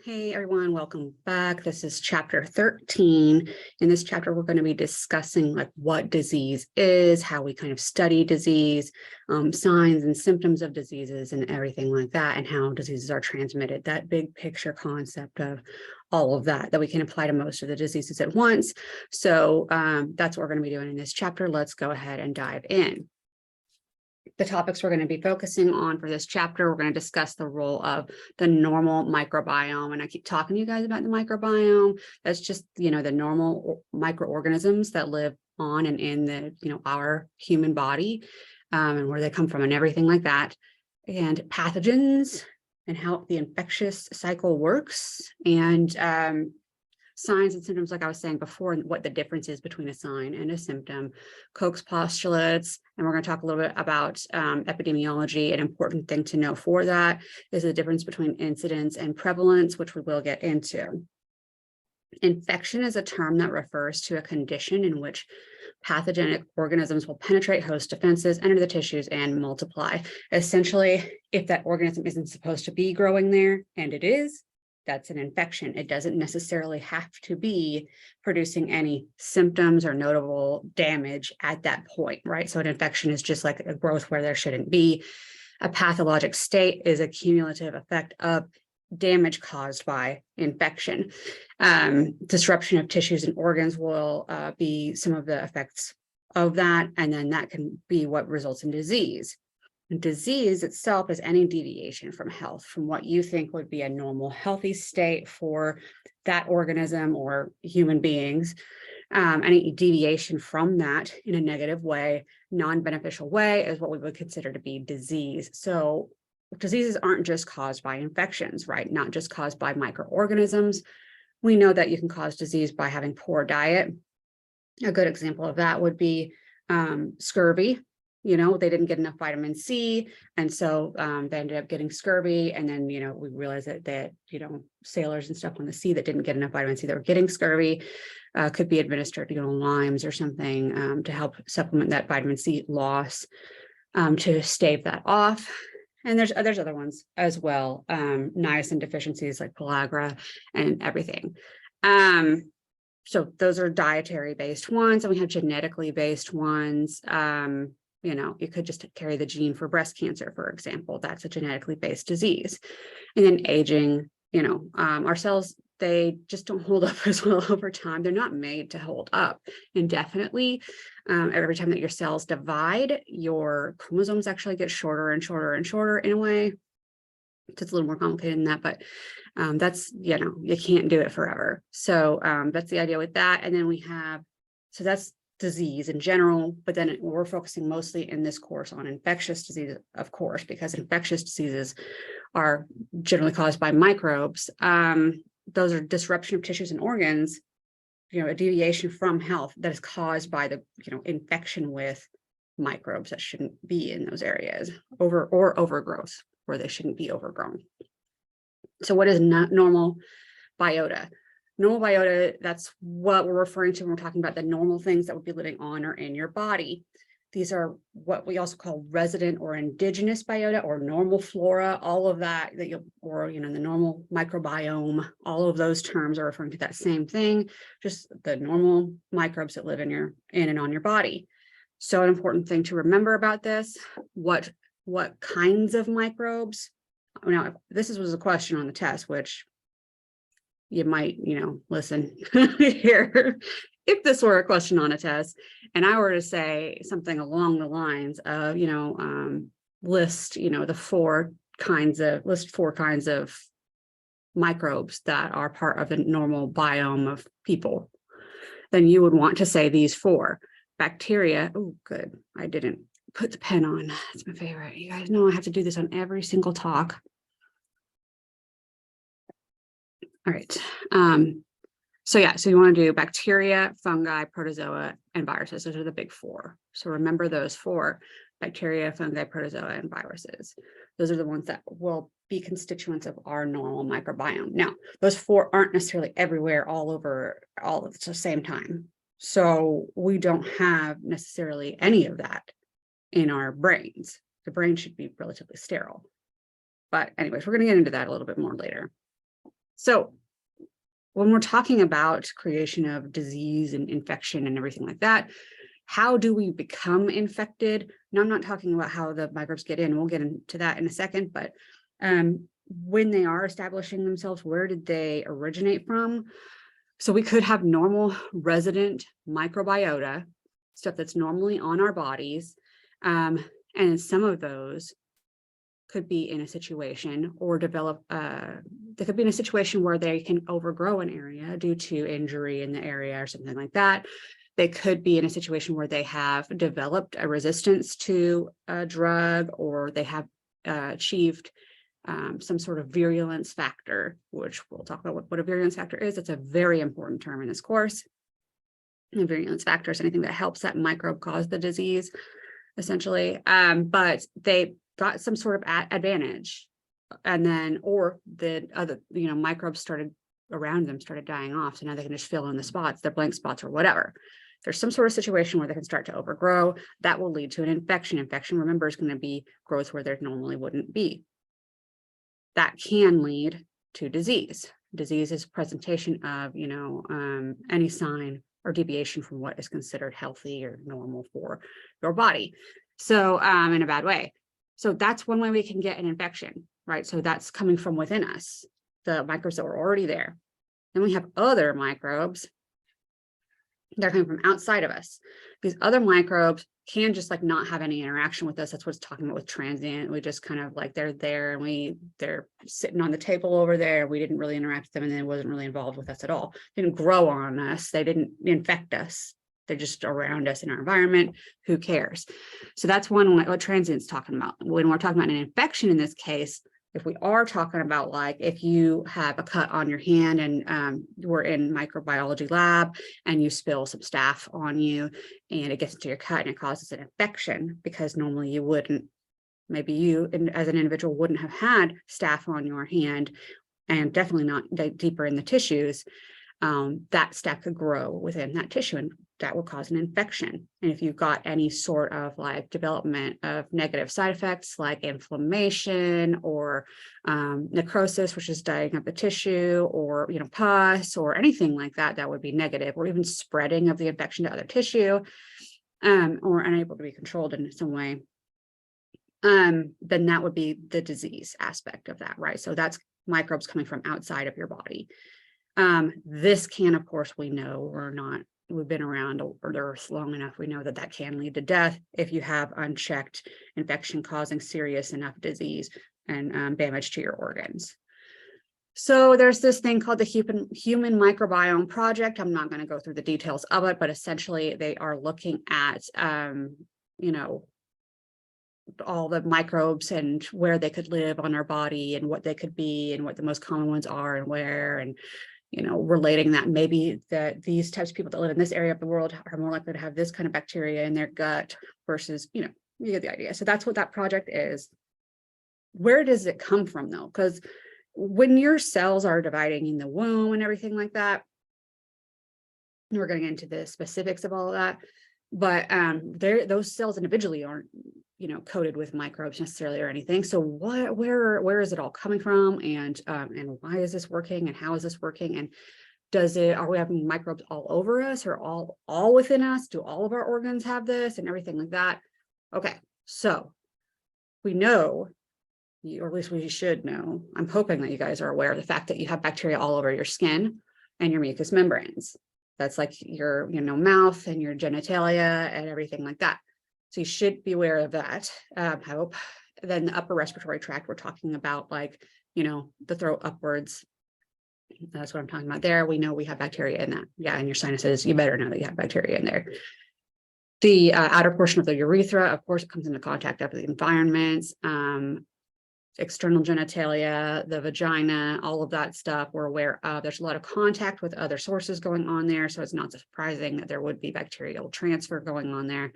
Hey everyone, welcome back. This is chapter 13. In this chapter, we're going to be discussing like what disease is, how we kind of study disease, signs and symptoms of diseases and everything like that, and how diseases are transmitted, that big picture concept of all of that we can apply to most of the diseases at once. So that's what we're going to be doing in this chapter. Let's go ahead and dive in. The topics we're going to be focusing on for this chapter, we're going to discuss the role of the normal microbiome. And I keep talking to you guys about the microbiome. That's just, the normal microorganisms that live on and in the, our human body, and where they come from and everything like that. And pathogens and how the infectious cycle works, and signs and symptoms, like I was saying before, and what the difference is between a sign and a symptom, Koch's postulates, and we're going to talk a little bit about epidemiology. An important thing to know for that is the difference between incidence and prevalence, which we will get into. Infection is a term that refers to a condition in which pathogenic organisms will penetrate host defenses, enter the tissues, and multiply. Essentially, if that organism isn't supposed to be growing there, and it is, that's an infection. It doesn't necessarily have to be producing any symptoms or notable damage at that point, right? So an infection is just like a growth where there shouldn't be. A pathologic state is a cumulative effect of damage caused by infection. Disruption of tissues and organs will be some of the effects of that, and then that can be what results in disease. Disease itself is any deviation from health, from what you think would be a normal, healthy state for that organism or human beings. Any deviation from that in a negative way, non-beneficial way, is what we would consider to be disease. So diseases aren't just caused by infections, right? Not just caused by microorganisms. We know that you can cause disease by having poor diet. A good example of that would be scurvy. They didn't get enough vitamin C, and so they ended up getting scurvy. And then, we realized that sailors and stuff on the sea that didn't get enough vitamin C, that were getting scurvy, could be administered, limes or something to help supplement that vitamin C loss, to stave that off. And there's other ones as well, niacin deficiencies like pellagra and everything. So those are dietary based ones, and we have genetically based ones. You could just carry the gene for breast cancer, for example. That's a genetically based disease. And then aging, our cells, they just don't hold up as well over time. They're not made to hold up indefinitely. Every time that your cells divide, your chromosomes actually get shorter and shorter and shorter in a way. It's a little more complicated than that, but that's, you can't do it forever. So that's the idea with that. And then so that's disease in general, but then we're focusing mostly in this course on infectious diseases, of course, because infectious diseases are generally caused by microbes. Those are disruption of tissues and organs, a deviation from health that is caused by the, infection with microbes that shouldn't be in those areas, or overgrowth where they shouldn't be overgrown. So what is normal biota? Normal biota, that's what we're referring to when we're talking about the normal things that would be living on or in your body. These are what we also call resident or indigenous biota, or normal flora. All of that the normal microbiome, all of those terms are referring to that same thing, just the normal microbes that live in and on your body. So an important thing to remember about this, what kinds of microbes. Now, if this was a question on the test, which you might, listen here. If this were a question on a test and I were to say something along the lines of, list four kinds of microbes that are part of the normal biome of people, then you would want to say these four. Bacteria. Oh, good. I didn't put the pen on. That's my favorite. You guys know I have to do this on every single talk. All right. So you want to do bacteria, fungi, protozoa, and viruses. Those are the big four. So remember those four: bacteria, fungi, protozoa, and viruses. Those are the ones that will be constituents of our normal microbiome. Now, those four aren't necessarily everywhere all at the same time. So we don't have necessarily any of that in our brains. The brain should be relatively sterile. But anyways, we're going to get into that a little bit more later. So when we're talking about creation of disease and infection and everything like that, how do we become infected? Now, I'm not talking about how the microbes get in. We'll get into that in a second, but when they are establishing themselves, where did they originate from? So we could have normal resident microbiota, stuff that's normally on our bodies. And some of those could be in a situation or develop, they could be in a situation where they can overgrow an area due to injury in the area or something like that. They could be in a situation where they have developed a resistance to a drug, or they have achieved some sort of virulence factor, which we'll talk about what a virulence factor is. It's a very important term in this course. And virulence factor is anything that helps that microbe cause the disease, essentially. But they got some sort of advantage, and then, or the other, microbes started around them, started dying off. So now they can just fill in the spots, their blank spots or whatever. There's some sort of situation where they can start to overgrow. That will lead to an infection. Infection, remember, is going to be growth where there normally wouldn't be. That can lead to disease. Disease is presentation of, any sign or deviation from what is considered healthy or normal for your body. So in a bad way. So that's one way we can get an infection, right? So that's coming from within us, the microbes that were already there. Then we have other microbes that are coming from outside of us. These other microbes can just like not have any interaction with us. That's what it's talking about with transient. We just kind of like, they're there and they're sitting on the table over there. We didn't really interact with them, and they wasn't really involved with us at all. They didn't grow on us. They didn't infect us. They're just around us in our environment. Who cares? So that's one, what transient's talking about. When we're talking about an infection in this case, if we are talking about, like, if you have a cut on your hand and we're in microbiology lab and you spill some staph on you and it gets into your cut and it causes an infection, because normally you wouldn't, maybe you as an individual wouldn't have had staph on your hand, and definitely not deeper in the tissues, that staph could grow within that tissue and that will cause an infection. And if you've got any sort of like development of negative side effects like inflammation or necrosis, which is dying of the tissue, or pus or anything like that, that would be negative, or even spreading of the infection to other tissue, or unable to be controlled in some way, then that would be the disease aspect of that, right? So that's microbes coming from outside of your body. This can, of course, we know, we've been around the earth long enough. We know that that can lead to death if you have unchecked infection causing serious enough disease and damage to your organs. So there's this thing called the Human Microbiome Project. I'm not going to go through the details of it, but essentially they are looking at, all the microbes and where they could live on our body and what they could be and what the most common ones are and where, and relating that maybe that these types of people that live in this area of the world are more likely to have this kind of bacteria in their gut versus, you get the idea. So that's what that project is. Where does it come from though? Because when your cells are dividing in the womb and everything like that, we're going to get into the specifics of all of that, but those cells individually aren't coated with microbes necessarily or anything. So where is it all coming from, and why is this working, and how is this working, and are we having microbes all over us or all within us? Do all of our organs have this and everything like that? Okay, so we know, or at least we should know, I'm hoping that you guys are aware of the fact that you have bacteria all over your skin and your mucous membranes. That's like your mouth and your genitalia and everything like that. So you should be aware of that, I hope. Then the upper respiratory tract, we're talking about like, the throat upwards. That's what I'm talking about there. We know we have bacteria in that. Yeah, in your sinuses, you better know that you have bacteria in there. The outer portion of the urethra, of course, it comes into contact with the environments. External genitalia, the vagina, all of that stuff we're aware of. There's a lot of contact with other sources going on there. So it's not surprising that there would be bacterial transfer going on there.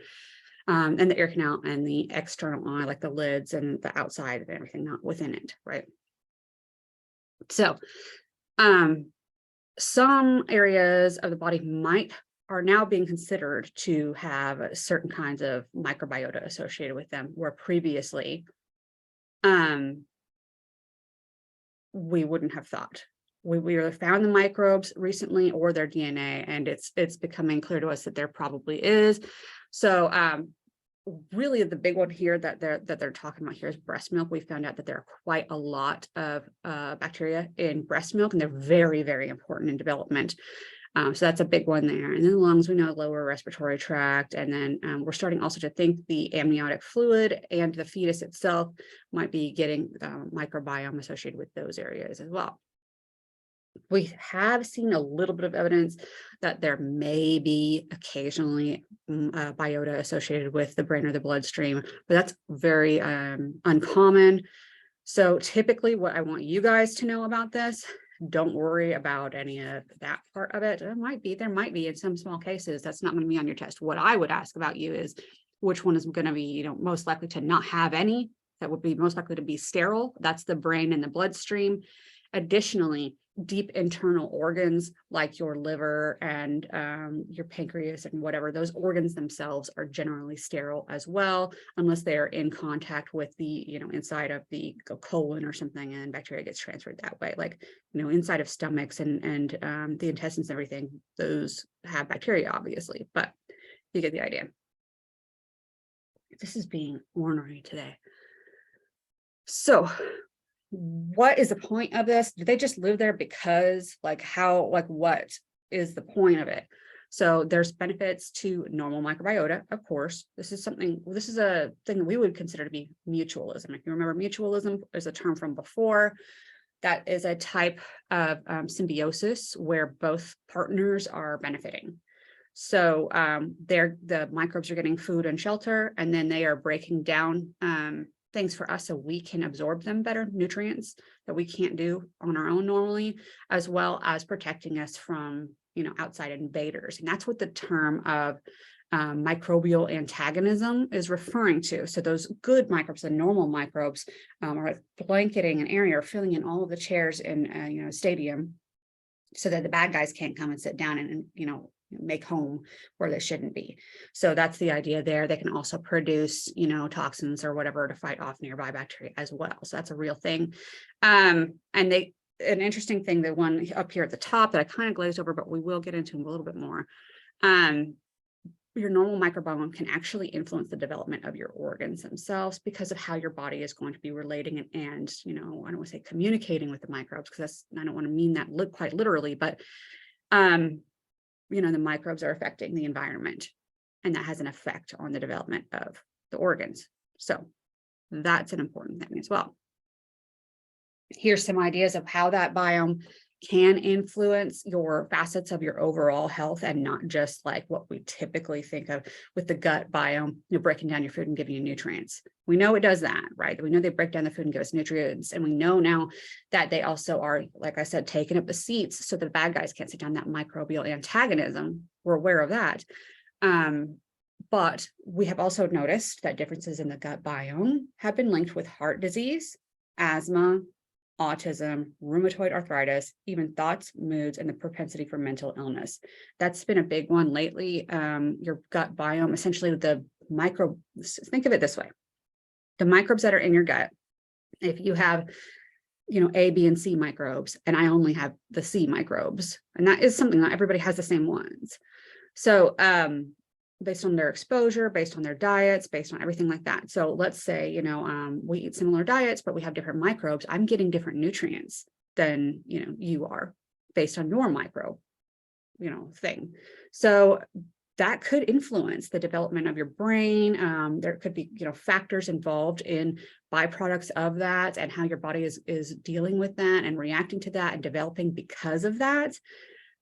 And the ear canal and the external eye, like the lids and the outside of everything, not within it, right? So some areas of the body are now being considered to have certain kinds of microbiota associated with them, where previously we wouldn't have thought. we either found the microbes recently or their DNA, and it's becoming clear to us that there probably is. So really the big one here that they're talking about here is breast milk. We found out that there are quite a lot of bacteria in breast milk, and they're very, very important in development. So that's a big one there. And then the lungs, we know, lower respiratory tract. And then we're starting also to think the amniotic fluid and the fetus itself might be getting microbiome associated with those areas as well. We have seen a little bit of evidence that there may be occasionally biota associated with the brain or the bloodstream, but that's very uncommon. So typically what I want you guys to know about this, don't worry about any of that part of it. There might be in some small cases, that's not going to be on your test. What I would ask about you is which one is going to be, most likely to not have any, that would be most likely to be sterile. That's the brain and the bloodstream. Additionally, deep internal organs like your liver and your pancreas and whatever, those organs themselves are generally sterile as well, unless they are in contact with the, inside of the colon or something, and bacteria gets transferred that way. Like, inside of stomachs and the intestines and everything, those have bacteria, obviously, but you get the idea. This is being ornery today. So what is the point of this? Do they just live there because what is the point of it? So there's benefits to normal microbiota, of course. This is a thing that we would consider to be mutualism. If you remember, mutualism is a term from before. That is a type of symbiosis where both partners are benefiting. So the microbes are getting food and shelter, and then they are breaking down things for us so we can absorb them better, nutrients that we can't do on our own normally, as well as protecting us from, outside invaders. And that's what the term of microbial antagonism is referring to. So those good microbes, the normal microbes, are blanketing an area or filling in all of the chairs in a stadium so that the bad guys can't come and sit down and make home where they shouldn't be. So that's the idea there. They can also produce, toxins or whatever to fight off nearby bacteria as well. So that's a real thing. And an interesting thing, the one up here at the top that I kind of glazed over, but we will get into a little bit more. Your normal microbiome can actually influence the development of your organs themselves because of how your body is going to be relating and I don't want to say communicating with the microbes, because I don't want to mean that quite literally, but the microbes are affecting the environment, and that has an effect on the development of the organs. So that's an important thing as well. Here's some ideas of how that biome can influence your facets of your overall health, and not just like what we typically think of with the gut biome, breaking down your food and giving you nutrients. We know it does that, right? We know they break down the food and give us nutrients. And we know now that they also are, like I said, taking up the seats so the bad guys can't sit down. That microbial antagonism, we're aware of that. But we have also noticed that differences in the gut biome have been linked with heart disease, asthma, autism, rheumatoid arthritis, even thoughts, moods, and the propensity for mental illness. That's been a big one lately. Your gut biome, essentially think of it this way. The microbes that are in your gut, if you have, A, B, and C microbes, and I only have the C microbes, and that is something, not everybody has the same ones. So based on their exposure, based on their diets, based on everything like that. So let's say, we eat similar diets, but we have different microbes. I'm getting different nutrients than, you are based on your micro, thing. So that could influence the development of your brain. There could be, factors involved in byproducts of that and how your body is dealing with that and reacting to that and developing because of that.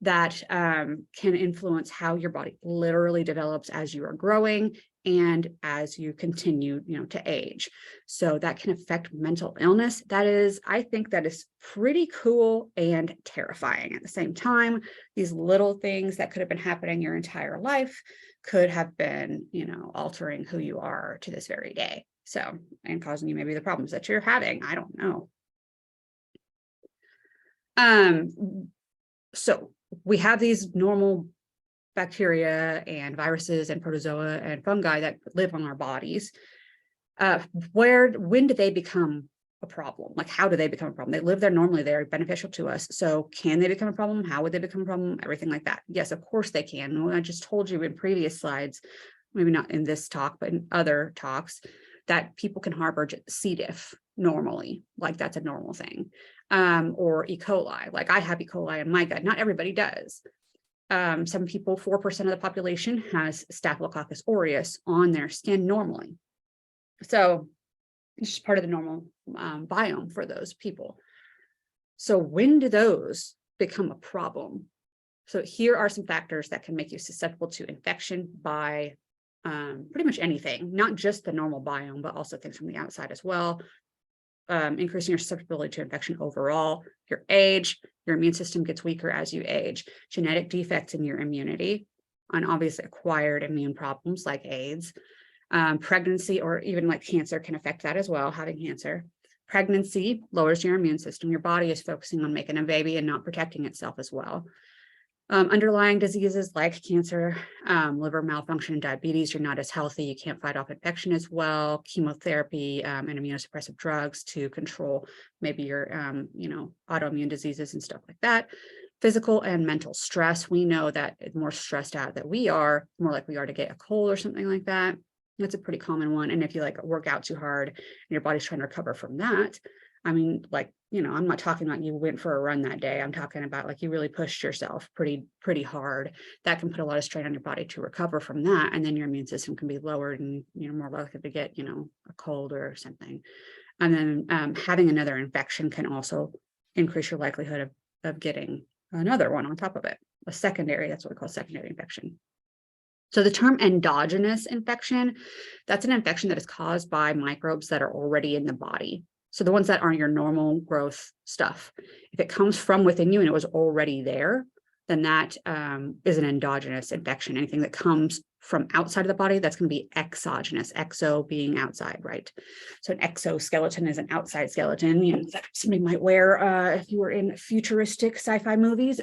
That can influence how your body literally develops as you are growing and as you continue, to age. So that can affect mental illness. I think that is pretty cool and terrifying at the same time. These little things that could have been happening your entire life could have been, altering who you are to this very day. So, and causing you maybe the problems that you're having. I don't know. So we have these normal bacteria and viruses and protozoa and fungi that live on our bodies. When do they become a problem? Like, how do they become a problem? They live there normally, they're beneficial to us. So can they become a problem? How would they become a problem? Everything like that. Yes, of course they can. Well, I just told you in previous slides, maybe not in this talk, but in other talks, that people can harbor C. diff normally, like that's a normal thing. Or E. coli, like I have E. coli in my gut. Not everybody does. Some people, 4% of the population has Staphylococcus aureus on their skin normally. So it's just part of the normal biome for those people. So when do those become a problem? So here are some factors that can make you susceptible to infection by pretty much anything, not just the normal biome, but also things from the outside as well. Increasing your susceptibility to infection overall, your age, your immune system gets weaker as you age, genetic defects in your immunity, and obviously acquired immune problems like AIDS, pregnancy, or even like cancer can affect that as well, having cancer. Pregnancy lowers your immune system. Your body is focusing on making a baby and not protecting itself as well. Underlying diseases like cancer, liver malfunction, diabetes, you're not as healthy, you can't fight off infection as well, chemotherapy and immunosuppressive drugs to control maybe your, autoimmune diseases and stuff like that. Physical and mental stress. We know that the more stressed out that we are, the more likely we are to get a cold or something like that. That's a pretty common one. And if you like work out too hard and your body's trying to recover from that, I mean, like, I'm not talking about you went for a run that day. I'm talking about like you really pushed yourself pretty hard. That can put a lot of strain on your body to recover from that. And then your immune system can be lowered and, more likely to get, a cold or something. And then having another infection can also increase your likelihood of getting another one on top of it. A secondary, that's what we call secondary infection. So the term endogenous infection, that's an infection that is caused by microbes that are already in the body. So the ones that aren't your normal growth stuff. If it comes from within you and it was already there, then that is an endogenous infection. Anything that comes from outside of the body, that's going to be exogenous, exo being outside, right? So an exoskeleton is an outside skeleton, that somebody might wear if you were in futuristic sci-fi movies.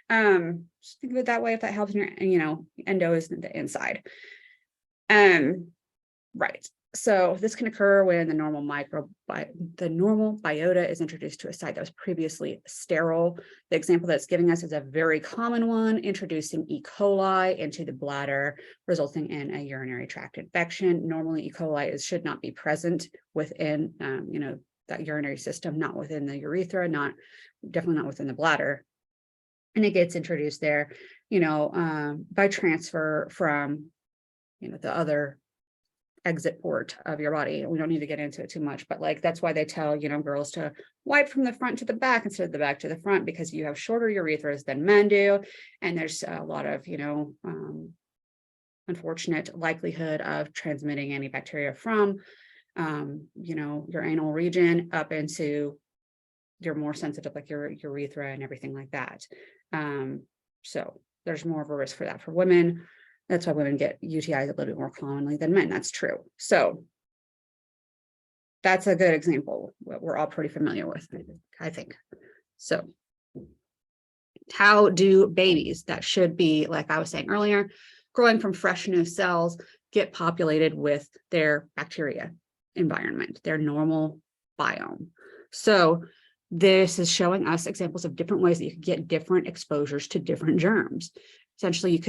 Just think of it that way if that helps. Endo is the inside. Right. So this can occur when the normal biota is introduced to a site that was previously sterile. The example that's giving us is a very common one, introducing E. coli into the bladder, resulting in a urinary tract infection. Normally, E. coli should not be present within, that urinary system, not within the urethra, definitely not within the bladder. And it gets introduced there, by transfer from, the other exit port of your body. We don't need to get into it too much, but like that's why they tell girls to wipe from the front to the back instead of the back to the front, because you have shorter urethras than men do, and there's a lot of unfortunate likelihood of transmitting any bacteria from your anal region up into your more sensitive, like your urethra and everything like that. So there's more of a risk for that for women. That's why women get UTIs a little bit more commonly than men. That's true. So that's a good example. What we're all pretty familiar with, I think. So how do babies that should be, like I was saying earlier, growing from fresh new cells, get populated with their bacteria environment, their normal biome? So this is showing us examples of different ways that you could get different exposures to different germs. Essentially, you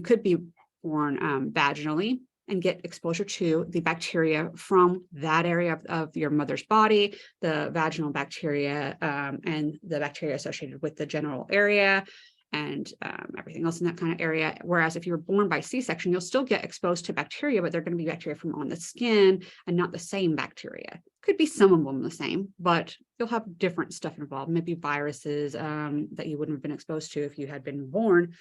could be born vaginally and get exposure to the bacteria from that area of your mother's body, the vaginal bacteria and the bacteria associated with the genital area and everything else in that kind of area. Whereas if you're born by C-section, you'll still get exposed to bacteria, but they're going to be bacteria from on the skin and not the same bacteria. Could be some of them the same, but you'll have different stuff involved, maybe viruses that you wouldn't have been exposed to if you had been born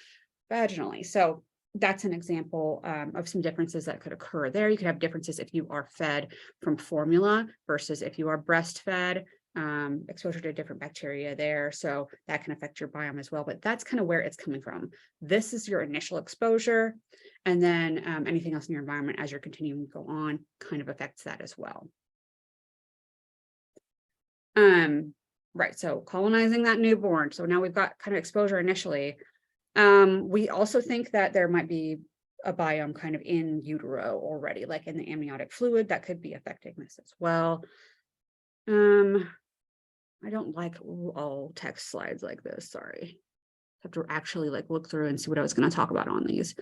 vaginally. So that's an example of some differences that could occur there. You could have differences if you are fed from formula versus if you are breastfed, exposure to different bacteria there. So that can affect your biome as well, but that's kind of where it's coming from. This is your initial exposure. And then anything else in your environment as you're continuing to go on kind of affects that as well. Right, so colonizing that newborn. So now we've got kind of exposure initially. We also think that there might be a biome kind of in utero already, like in the amniotic fluid, that could be affecting this as well. I don't like all text slides like this. Sorry. I have to actually like look through and see what I was going to talk about on these.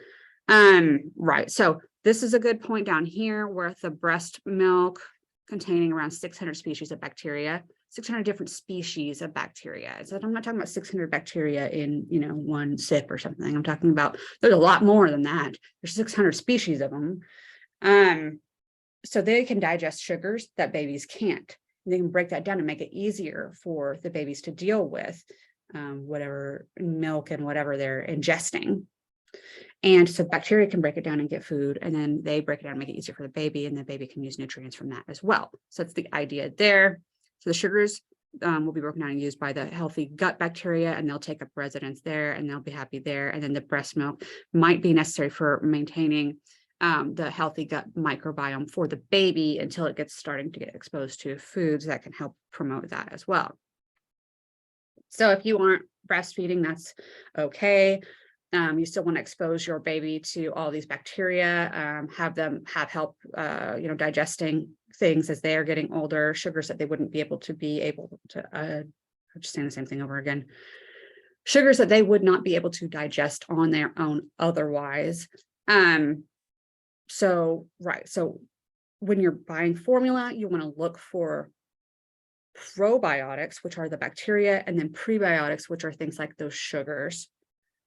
Right. So this is a good point down here where the breast milk containing around 600 species of bacteria, 600 different species of bacteria. So I'm not talking about 600 bacteria in, one sip or something. I'm talking about, there's a lot more than that. There's 600 species of them. So they can digest sugars that babies can't. They can break that down and make it easier for the babies to deal with whatever milk and whatever they're ingesting. And so bacteria can break it down and get food, and then they break it down and make it easier for the baby, and the baby can use nutrients from that as well. So that's the idea there. So the sugars will be broken down and used by the healthy gut bacteria, and they'll take up residence there, and they'll be happy there. And then the breast milk might be necessary for maintaining the healthy gut microbiome for the baby until it gets starting to get exposed to foods that can help promote that as well. So if you aren't breastfeeding, that's okay. You still want to expose your baby to all these bacteria, have them have help, digesting things as they are getting older, sugars that they wouldn't be able to, I'm just saying the same thing over again, sugars that they would not be able to digest on their own otherwise. So when you're buying formula, you want to look for probiotics, which are the bacteria, and then prebiotics, which are things like those sugars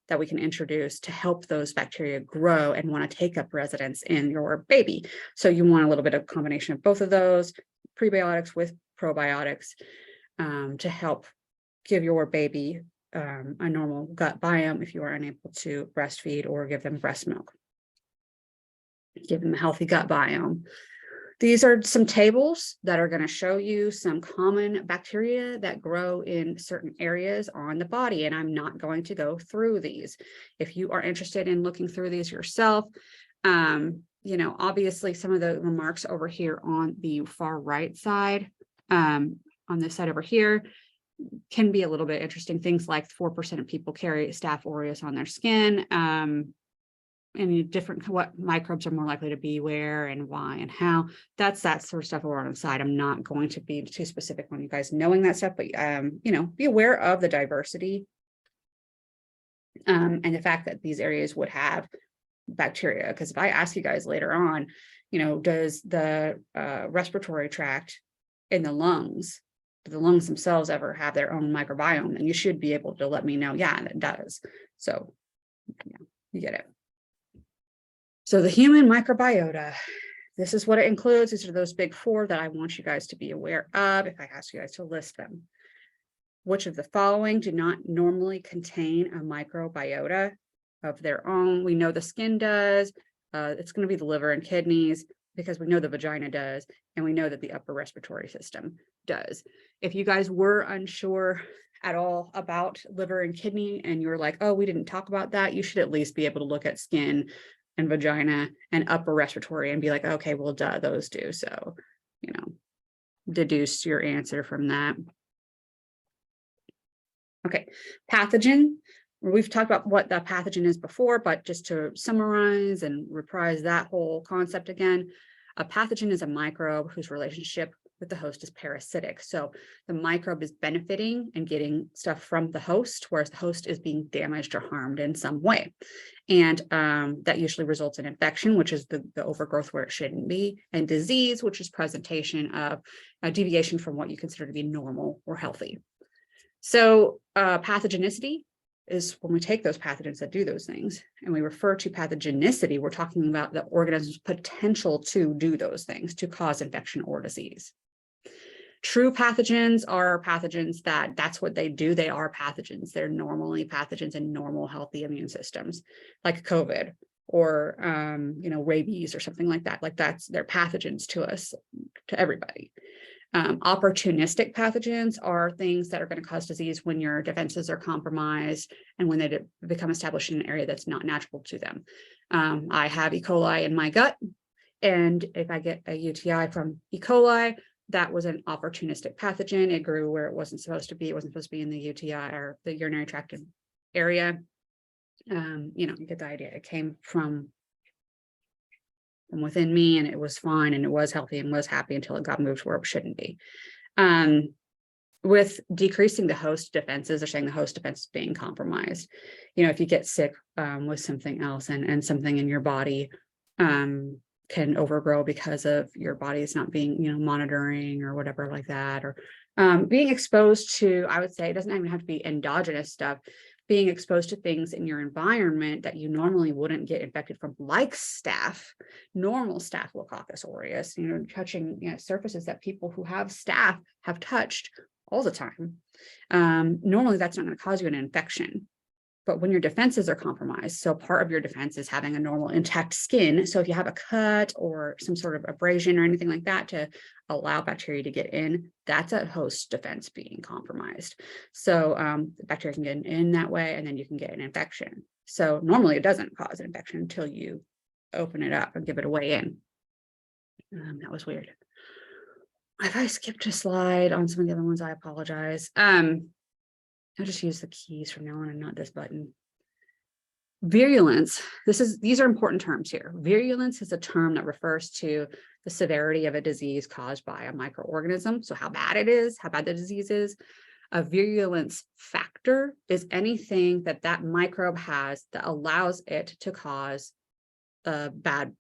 that we can introduce to help those bacteria grow and want to take up residence in your baby. So you want a little bit of combination of both of those, prebiotics with probiotics, to help give your baby a normal gut biome if you are unable to breastfeed or give them breast milk. Give them a healthy gut biome. These are some tables that are going to show you some common bacteria that grow in certain areas on the body, and I'm not going to go through these. If you are interested in looking through these yourself, obviously some of the remarks over here on the far right side, on this side over here, can be a little bit interesting. Things like 4% of people carry Staph aureus on their skin. And different what microbes are more likely to be where and why and how. That's that sort of stuff over on the side. I'm not going to be too specific on you guys knowing that stuff, but be aware of the diversity and the fact that these areas would have bacteria. Because if I ask you guys later on, does the respiratory tract in the lungs, do the lungs themselves ever have their own microbiome? And you should be able to let me know, yeah, it does. So yeah, you get it. So the human microbiota, this is what it includes. These are those big four that I want you guys to be aware of if I ask you guys to list them. Which of the following do not normally contain a microbiota of their own? We know the skin does. It's going to be the liver and kidneys because we know the vagina does, and we know that the upper respiratory system does. If you guys were unsure at all about liver and kidney and you're like, oh, we didn't talk about that, you should at least be able to look at skin and vagina and upper respiratory and be like, okay, well, duh, those do. So, deduce your answer from that. Okay, pathogen. We've talked about what the pathogen is before, but just to summarize and reprise that whole concept again, a pathogen is a microbe whose relationship with the host is parasitic. So the microbe is benefiting and getting stuff from the host, whereas the host is being damaged or harmed in some way. And that usually results in infection, which is the overgrowth where it shouldn't be, and disease, which is presentation of a deviation from what you consider to be normal or healthy. So pathogenicity is when we take those pathogens that do those things and we refer to pathogenicity, we're talking about the organism's potential to do those things, to cause infection or disease. True pathogens are pathogens that's what they do. They are pathogens. They're normally pathogens in normal, healthy immune systems, like COVID or, rabies or something like that. Like they're pathogens to us, to everybody. Opportunistic pathogens are things that are going to cause disease when your defenses are compromised and when they become established in an area that's not natural to them. I have E. coli in my gut, and if I get a UTI from E. coli, that was an opportunistic pathogen. It grew where it wasn't supposed to be. It wasn't supposed to be in the UTI or the urinary tract area. You get the idea. It came from within me, and it was fine, and it was healthy and was happy until it got moved where it shouldn't be. With decreasing the host defenses, they're saying the host defense is being compromised. If you get sick with something else and something in your body can overgrow because of your body is not being, monitoring or whatever like that, or being exposed to, I would say it doesn't even have to be endogenous stuff, being exposed to things in your environment that you normally wouldn't get infected from, like staph, normal Staphylococcus aureus, touching surfaces that people who have staph have touched all the time. Normally that's not going to cause you an infection. But when your defenses are compromised, so part of your defense is having a normal intact skin. So if you have a cut or some sort of abrasion or anything like that to allow bacteria to get in, that's a host defense being compromised. So the bacteria can get in that way, and then you can get an infection. So normally it doesn't cause an infection until you open it up and give it a way in. That was weird. If I skipped a slide on some of the other ones, I apologize. I'll just use the keys from now on and not this button. Virulence. These are important terms here. Virulence is a term that refers to the severity of a disease caused by a microorganism. So how bad it is, how bad the disease is. A virulence factor is anything that microbe has that allows it to cause a bad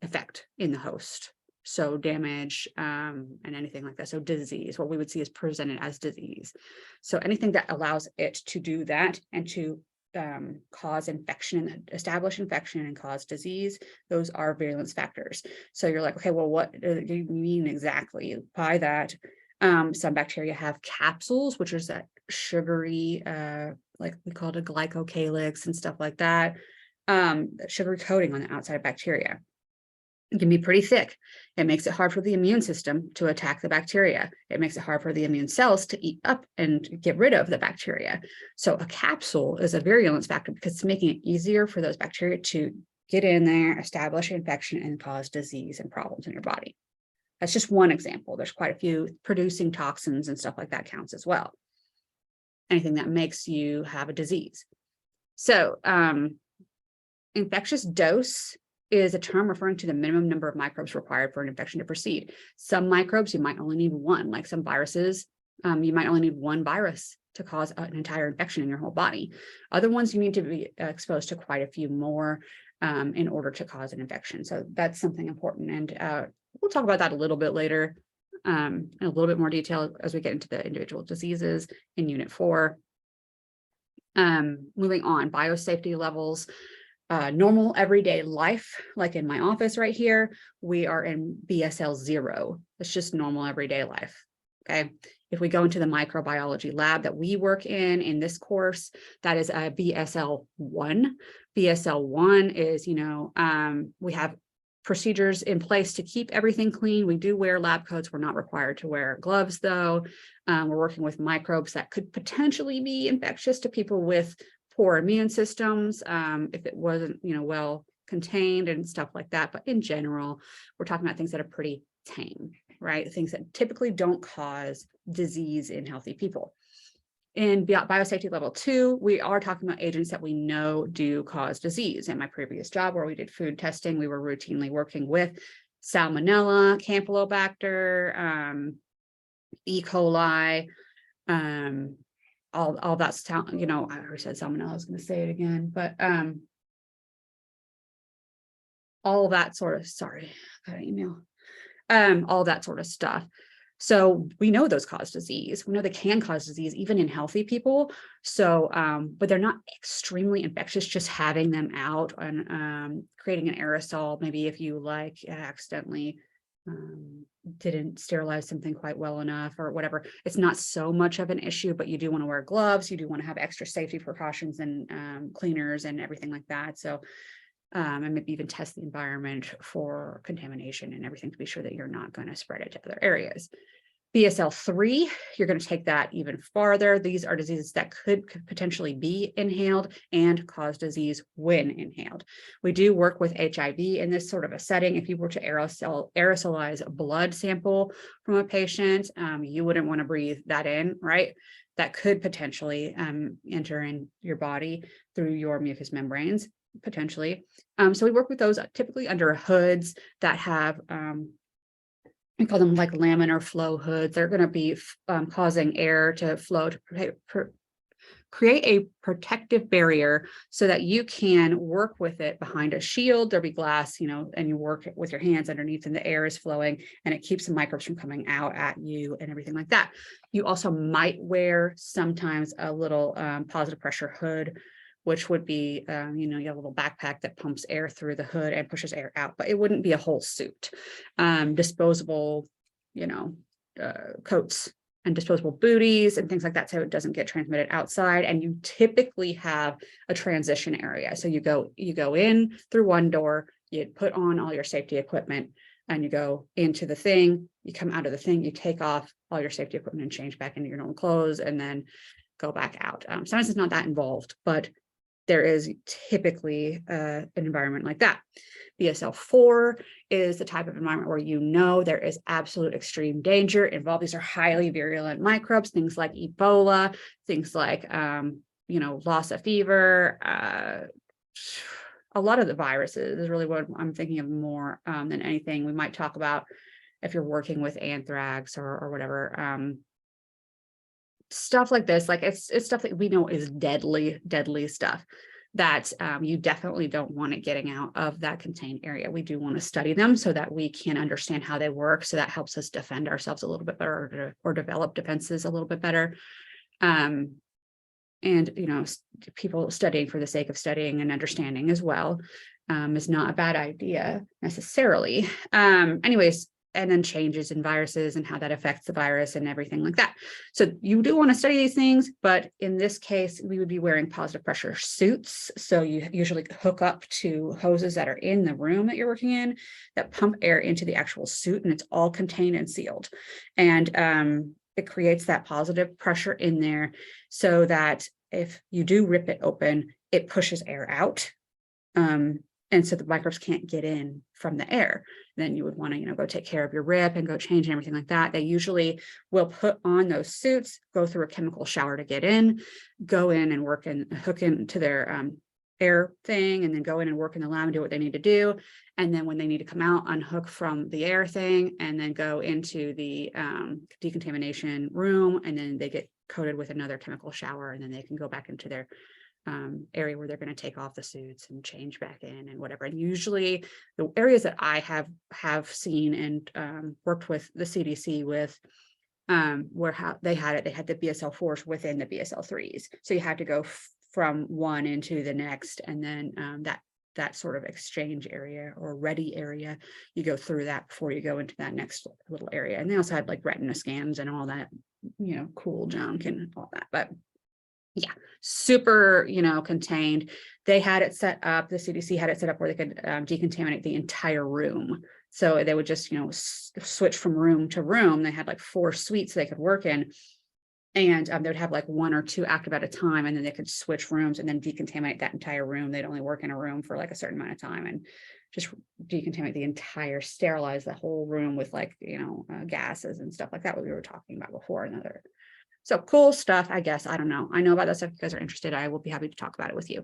effect in the host. So damage and anything like that. So disease, what we would see is presented as disease. So anything that allows it to do that and to cause infection, establish infection and cause disease, those are virulence factors. So you're like, okay, well, what do you mean exactly by that? Some bacteria have capsules, which is that sugary, like we call it a glycocalyx and stuff like that, sugary coating on the outside of bacteria. It can be pretty thick. It makes it hard for the immune system to attack the bacteria. It makes it hard for the immune cells to eat up and get rid of the bacteria. So a capsule is a virulence factor because it's making it easier for those bacteria to get in there, establish infection, and cause disease and problems in your body. That's just one example. There's quite a few. Producing toxins and stuff like that counts as well. Anything that makes you have a disease. So infectious dose is a term referring to the minimum number of microbes required for an infection to proceed. Some microbes, you might only need one, like some viruses, you might only need one virus to cause an entire infection in your whole body. Other ones, you need to be exposed to quite a few more in order to cause an infection. So that's something important. And we'll talk about that a little bit later in a little bit more detail as we get into the individual diseases in Unit 4. Moving on, biosafety levels. Normal everyday life, like in my office right here, we are in BSL 0. It's just normal everyday life. Okay. If we go into the microbiology lab that we work in this course, that is a BSL 1. BSL 1 is, we have procedures in place to keep everything clean. We do wear lab coats. We're not required to wear gloves though. We're working with microbes that could potentially be infectious to people with poor immune systems, if it wasn't, well contained and stuff like that. But in general, we're talking about things that are pretty tame, right? Things that typically don't cause disease in healthy people. In biosafety level 2, we are talking about agents that we know do cause disease. In my previous job where we did food testing, we were routinely working with Salmonella, Campylobacter, E. coli, all that, I already said Salmonella, I was going to say it again, but all that sort of, sorry, I got an email, all that sort of stuff. So we know those cause disease. We know they can cause disease even in healthy people. So, but they're not extremely infectious, just having them out and creating an aerosol. Maybe if you accidentally didn't sterilize something quite well enough or whatever, it's not so much of an issue, but you do want to wear gloves. You do want to have extra safety precautions and cleaners and everything like that. So, and maybe even test the environment for contamination and everything to be sure that you're not going to spread it to other areas. BSL 3, you're going to take that even farther. These are diseases that could potentially be inhaled and cause disease when inhaled. We do work with HIV in this sort of a setting. If you were to aerosolize a blood sample from a patient, you wouldn't want to breathe that in, right? That could potentially enter in your body through your mucous membranes, potentially. So we work with those typically under hoods that have we call them like laminar flow hoods. They're going to be causing air to flow to create a protective barrier so that you can work with it behind a shield. There'll be glass, and you work with your hands underneath and the air is flowing and it keeps the microbes from coming out at you and everything like that. You also might wear sometimes a little positive pressure hood, which would be, you have a little backpack that pumps air through the hood and pushes air out, but it wouldn't be a whole suit. Disposable, coats and disposable booties and things like that, so it doesn't get transmitted outside. And you typically have a transition area. So you go in through one door, you put on all your safety equipment, and you go into the thing, you come out of the thing, you take off all your safety equipment and change back into your normal clothes, and then go back out. Sometimes it's not that involved, but there is typically an environment like that. BSL-4 is the type of environment where there is absolute extreme danger involved. These are highly virulent microbes, things like Ebola, things like, Lassa fever. A lot of the viruses is really what I'm thinking of more than anything. We might talk about if you're working with anthrax or whatever. Stuff like this, like it's stuff that we know is deadly stuff that you definitely don't want it getting out of that contained area. We do want to study them so that we can understand how they work. So that helps us defend ourselves a little bit better or develop defenses a little bit better. And, people studying for the sake of studying and understanding as well is not a bad idea necessarily. Anyways, and then changes in viruses and how that affects the virus and everything like that. So you do want to study these things, but in this case, we would be wearing positive pressure suits. So you usually hook up to hoses that are in the room that you're working in that pump air into the actual suit, and it's all contained and sealed. And it creates that positive pressure in there so that if you do rip it open, it pushes air out. And so the microbes can't get in from the air. Then you would want to, go take care of your rip and go change and everything like that. They usually will put on those suits, go through a chemical shower to get in, go in and work and hook into their air thing, and then go in and work in the lab and do what they need to do. And then when they need to come out, unhook from the air thing and then go into the decontamination room, and then they get coated with another chemical shower, and then they can go back into their area where they're going to take off the suits and change back in and whatever. And usually the areas that I have seen and worked with the CDC with, where they had the BSL-4s within the BSL-3s. So you had to go from one into the next, and then that sort of exchange area or ready area, you go through that before you go into that next little area. And they also had like retina scans and all that, cool junk and all that. But yeah, super, contained. They had it set up, the CDC had it set up where they could decontaminate the entire room. So they would just, switch from room to room. They had like 4 suites they could work in. And they would have like 1 or 2 active at a time, and then they could switch rooms and then decontaminate that entire room. They'd only work in a room for like a certain amount of time and just decontaminate the entire, sterilize the whole room with like, gases and stuff like that, what we were talking about before. So cool stuff, I guess. I don't know. I know about that stuff. If you guys are interested, I will be happy to talk about it with you.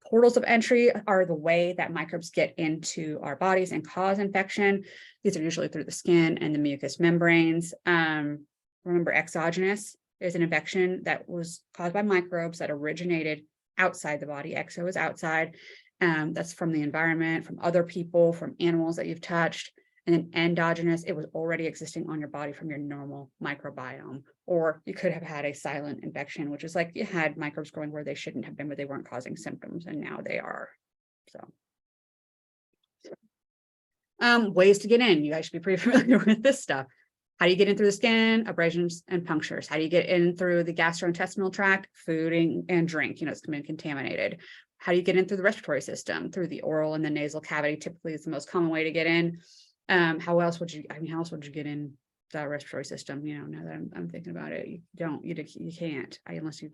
Portals of entry are the way that microbes get into our bodies and cause infection. These are usually through the skin and the mucous membranes. Remember, exogenous is an infection that was caused by microbes that originated outside the body. Exo is outside. That's from the environment, from other people, from animals that you've touched. And then endogenous, it was already existing on your body from your normal microbiome. Or you could have had a silent infection, which is like you had microbes growing where they shouldn't have been, but they weren't causing symptoms, and now they are. So ways to get in. You guys should be pretty familiar with this stuff. How do you get in through the skin? Abrasions and punctures. How do you get in through the gastrointestinal tract? Food and drink, it's been contaminated. How do you get in through the respiratory system? Through the oral and the nasal cavity, typically is the most common way to get in. How else would you get in the respiratory system? Now that I'm thinking about it, you can't, unless you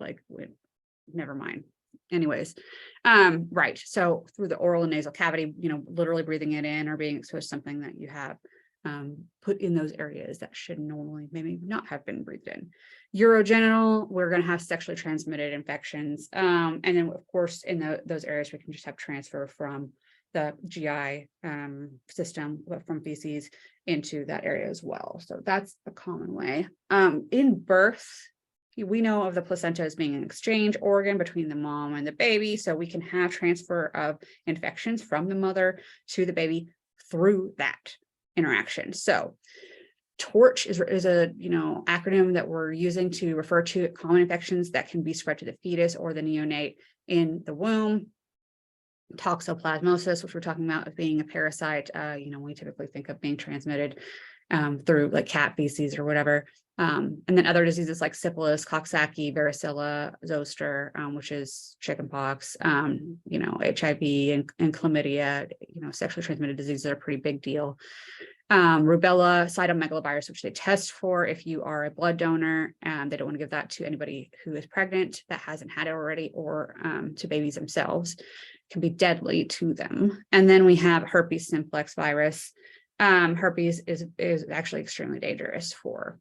never mind. Anyways, right. So through the oral and nasal cavity, literally breathing it in or being exposed to something that you have put in those areas that should normally maybe not have been breathed in. Urogenital, we're going to have sexually transmitted infections. And then of course, in those areas, we can just have transfer from the GI system from feces into that area as well. So that's a common way. In birth, we know of the placenta as being an exchange organ between the mom and the baby. So we can have transfer of infections from the mother to the baby through that interaction. So TORCH is a acronym that we're using to refer to common infections that can be spread to the fetus or the neonate in the womb. Toxoplasmosis, which we're talking about as being a parasite, we typically think of being transmitted through like cat feces or whatever. And then other diseases like syphilis, Coxsackie, varicella, zoster, which is chickenpox, HIV and chlamydia, sexually transmitted diseases are a pretty big deal. Rubella, cytomegalovirus, which they test for if you are a blood donor, and they don't want to give that to anybody who is pregnant that hasn't had it already, or to babies themselves, can be deadly to them. And then we have herpes simplex virus. Herpes is actually extremely dangerous for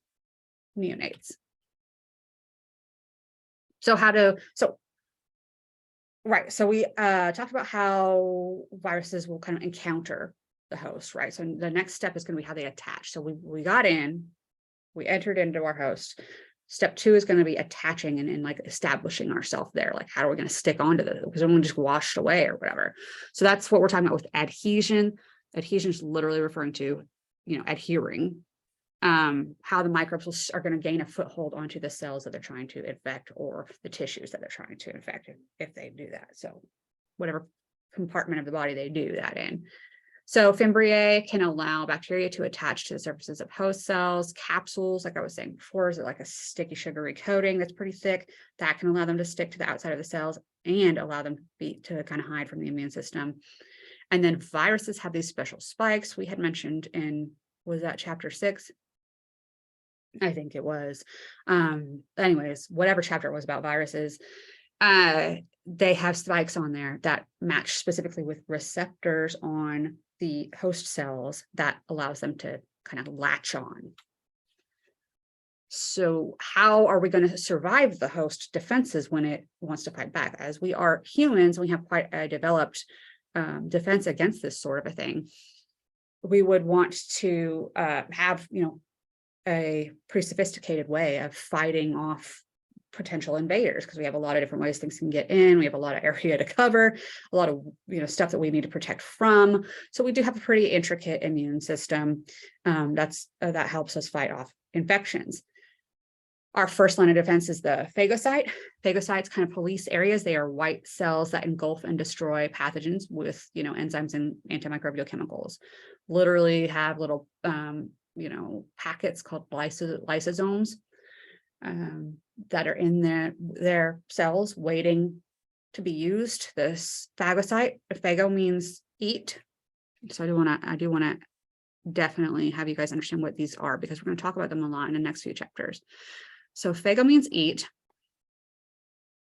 neonates. So we talked about how viruses will kind of encounter the host, right? So the next step is going to be how they attach. So we got in, we entered into our host. Step 2 is going to be attaching and like establishing ourselves there. Like, how are we going to stick onto this? Because everyone just washed away or whatever. So that's what we're talking about with adhesion. Adhesion is literally referring to, adhering. How the microbes are going to gain a foothold onto the cells that they're trying to infect, or the tissues that they're trying to infect if they do that. So whatever compartment of the body they do that in. So Fimbriae can allow bacteria to attach to the surfaces of host cells. Capsules, like I was saying before, is like a sticky, sugary coating that's pretty thick. That can allow them to stick to the outside of the cells and allow them to kind of hide from the immune system. And then viruses have these special spikes we had mentioned in, was that chapter 6? I think it was. Anyways, whatever chapter it was about viruses, they have spikes on there that match specifically with receptors on the host cells that allows them to kind of latch on. So how are we going to survive the host defenses when it wants to fight back? As we are humans, we have quite a developed defense against this sort of a thing. We would want to have, a pretty sophisticated way of fighting off potential invaders, because we have a lot of different ways things can get in. We have a lot of area to cover, a lot of stuff that we need to protect from. So we do have a pretty intricate immune system that helps us fight off infections. Our first line of defense is the phagocyte. Phagocytes kind of police areas. They are white cells that engulf and destroy pathogens with enzymes and antimicrobial chemicals. Literally have little packets called lysosomes that are in their cells waiting to be used. This phagocyte, phago means eat. So I do want to definitely have you guys understand what these are, because we're going to talk about them a lot in the next few chapters. So phago means eat,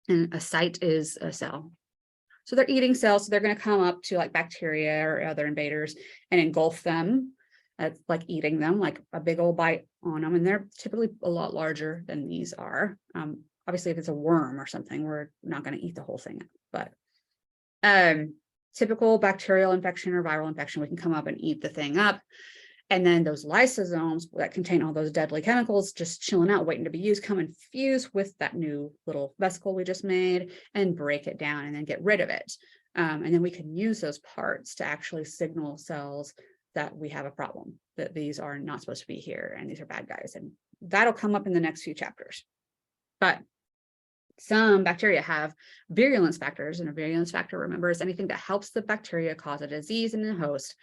and a site is a cell. So they're eating cells. So they're going to come up to like bacteria or other invaders and engulf them. That's like eating them, like a big old bite on them. And they're typically a lot larger than these are. Obviously, if it's a worm or something, we're not going to eat the whole thing. But typical bacterial infection or viral infection, we can come up and eat the thing up. And then those lysosomes that contain all those deadly chemicals just chilling out, waiting to be used, come and fuse with that new little vesicle we just made and break it down and then get rid of it. And then we can use those parts to actually signal cells that we have a problem, that these are not supposed to be here and these are bad guys. And that'll come up in the next few chapters. But some bacteria have virulence factors, and a virulence factor, remember, is anything that helps the bacteria cause a disease in the host.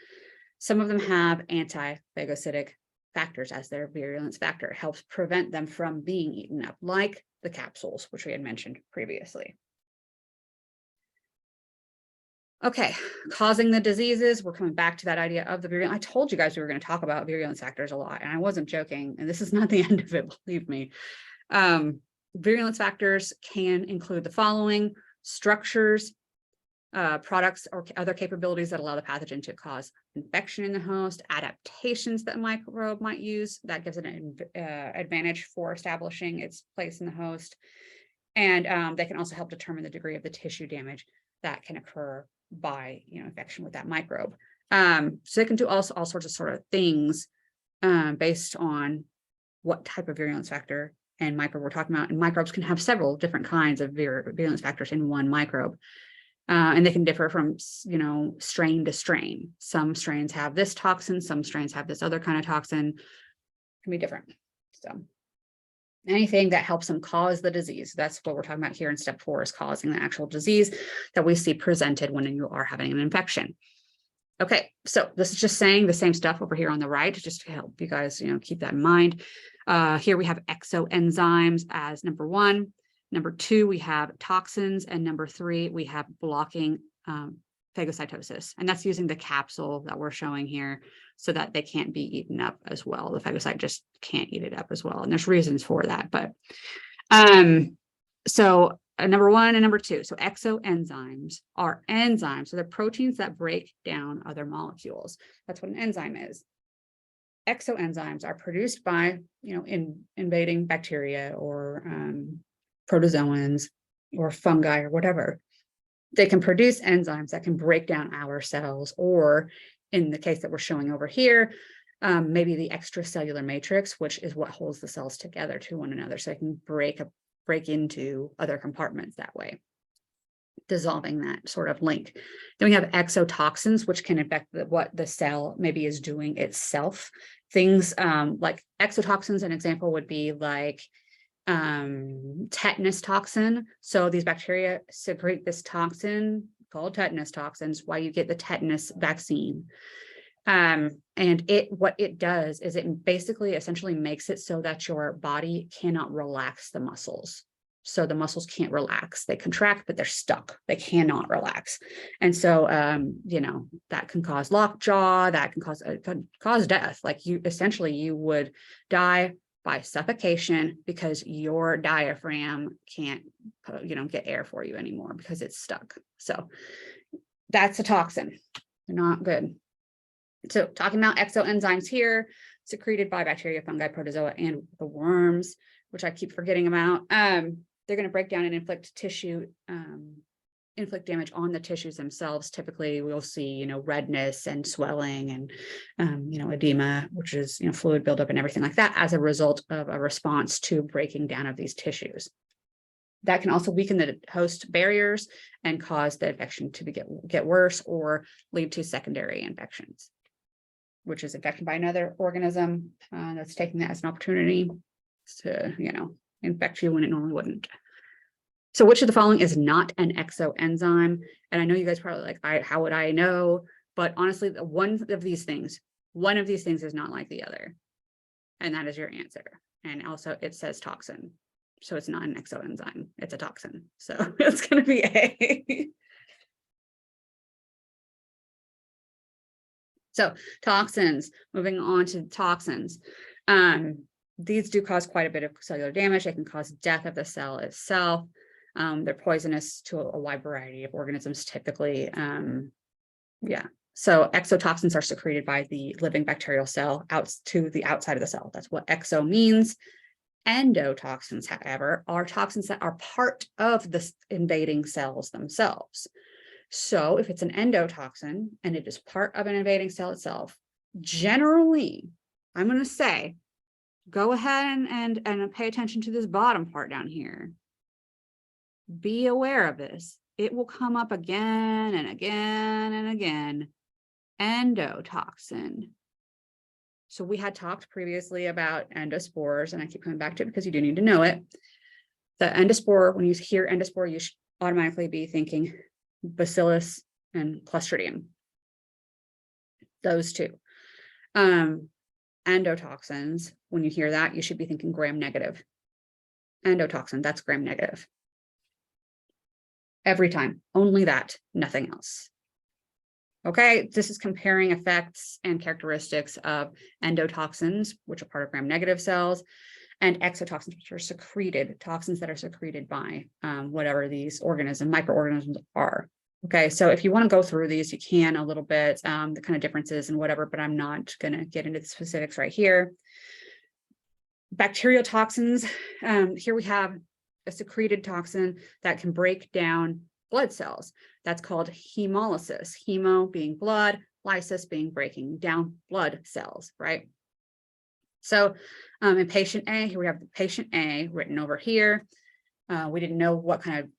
Some of them have anti-phagocytic factors as their virulence factor. It helps prevent them from being eaten up, like the capsules, which we had mentioned previously. Okay, causing the diseases, we're coming back to that idea of the virulence. I told you guys we were going to talk about virulence factors a lot, and I wasn't joking, and this is not the end of it, believe me. Virulence factors can include the following: structures, products, or other capabilities that allow the pathogen to cause infection in the host, adaptations that a microbe might use that gives it an advantage for establishing its place in the host. And they can also help determine the degree of the tissue damage that can occur by, infection with that microbe. So they can do all sorts of sort of things based on what type of virulence factor and microbe we're talking about. And microbes can have several different kinds of virulence factors in one microbe. And they can differ from, strain to strain. Some strains have this toxin, some strains have this other kind of toxin, can be different. So anything that helps them cause the disease, that's what we're talking about here in step 4, is causing the actual disease that we see presented when you are having an infection. Okay, so this is just saying the same stuff over here on the right, just to help you guys, keep that in mind. Here we have exoenzymes as number 1. Number 2, we have toxins. And number 3, we have blocking phagocytosis. And that's using the capsule that we're showing here so that they can't be eaten up as well. The phagocyte just can't eat it up as well. And there's reasons for that. But so number 1 and number 2. So exoenzymes are enzymes. So they're proteins that break down other molecules. That's what an enzyme is. Exoenzymes are produced by, invading bacteria or protozoans or fungi or whatever. They can produce enzymes that can break down our cells, or in the case that we're showing over here, maybe the extracellular matrix, which is what holds the cells together to one another. So it can break into other compartments that way, dissolving that sort of link. Then we have exotoxins, which can affect what the cell maybe is doing itself. Things like exotoxins, an example would be like tetanus toxin. So these bacteria secrete this toxin called tetanus toxins, why you get the tetanus vaccine. And what it does is it basically essentially makes it so that your body cannot relax the muscles. So the muscles can't relax. They contract, but they're stuck. They cannot relax. And so, that can cause lockjaw, that can cause death. Like you would die by suffocation because your diaphragm can't, get air for you anymore because it's stuck. So that's a toxin. They're not good. So talking about exoenzymes here, secreted by bacteria, fungi, protozoa, and the worms, which I keep forgetting about. They're going to break down and inflict damage on the tissues themselves. Typically, we'll see, redness and swelling and, edema, which is, fluid buildup and everything like that as a result of a response to breaking down of these tissues. That can also weaken the host barriers and cause the infection to get worse or lead to secondary infections, which is infection by another organism that's taking that as an opportunity to, infect you when it normally wouldn't. So which of the following is not an exoenzyme? And I know you guys probably like, how would I know? But honestly, one of these things is not like the other. And that is your answer. And also it says toxin. So it's not an exoenzyme, it's a toxin. So it's going to be A. So toxins, moving on to toxins. These do cause quite a bit of cellular damage. They can cause death of the cell itself. They're poisonous to a wide variety of organisms typically. So exotoxins are secreted by the living bacterial cell out to the outside of the cell. That's what exo means. Endotoxins, however, are toxins that are part of the invading cells themselves. So if it's an endotoxin and it is part of an invading cell itself, generally, I'm going to say, go ahead and pay attention to this bottom part down here. Be aware of this. It will come up again and again and again. Endotoxin. So we had talked previously about endospores, and I keep coming back to it because you do need to know it. The endospore, when you hear endospore, you should automatically be thinking Bacillus and Clostridium. Those two. Endotoxins, when you hear that, you should be thinking gram-negative. Endotoxin, that's gram-negative. Every time, only that, nothing else. Okay, this is comparing effects and characteristics of endotoxins, which are part of gram-negative cells, and exotoxins, which are secreted, toxins that are secreted by whatever these microorganisms are. Okay, so if you want to go through these, you can a little bit, the kind of differences and whatever, but I'm not going to get into the specifics right here. Bacterial toxins, here we have a secreted toxin that can break down blood cells. That's called hemolysis. Hemo being blood, lysis being breaking down blood cells, right? So in patient A, here we have the patient A written over here. We didn't know what kind of,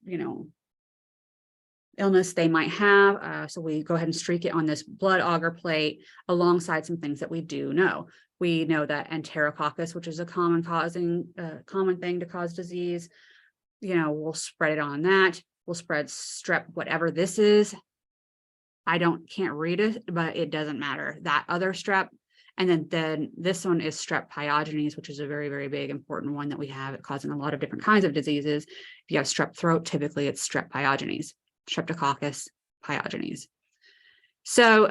illness they might have. So we go ahead and streak it on this blood auger plate alongside some things that we do know. We know that enterococcus, which is a common thing to cause disease, we'll spread it on that. We'll spread strep, whatever this is. I can't read it, but it doesn't matter. That other strep. And then this one is strep pyogenes, which is a very, very big, important one that we have. It causing a lot of different kinds of diseases. If you have strep throat, typically it's strep pyogenes, Streptococcus pyogenes. So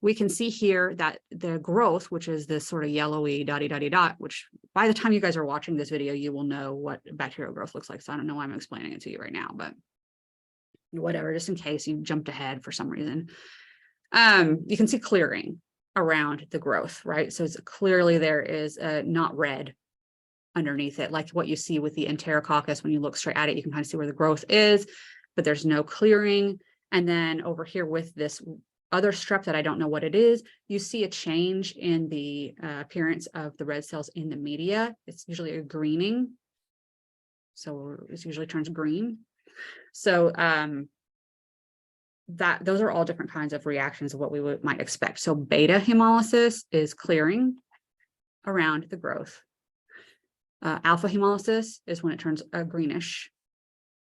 we can see here that the growth, which is this sort of yellowy dot, which by the time you guys are watching this video, you will know what bacterial growth looks like. So I don't know why I'm explaining it to you right now, but whatever, just in case you jumped ahead for some reason. You can see clearing around the growth, right? So it's clearly there is not red underneath it, like what you see with the enterococcus. When you look straight at it, you can kind of see where the growth is, but there's no clearing. And then over here with this other strep that I don't know what it is, you see a change in the appearance of the red cells in the media. It's usually a greening. So it usually turns green. So those are all different kinds of reactions of what we might expect. So beta hemolysis is clearing around the growth. Alpha hemolysis is when it turns greenish.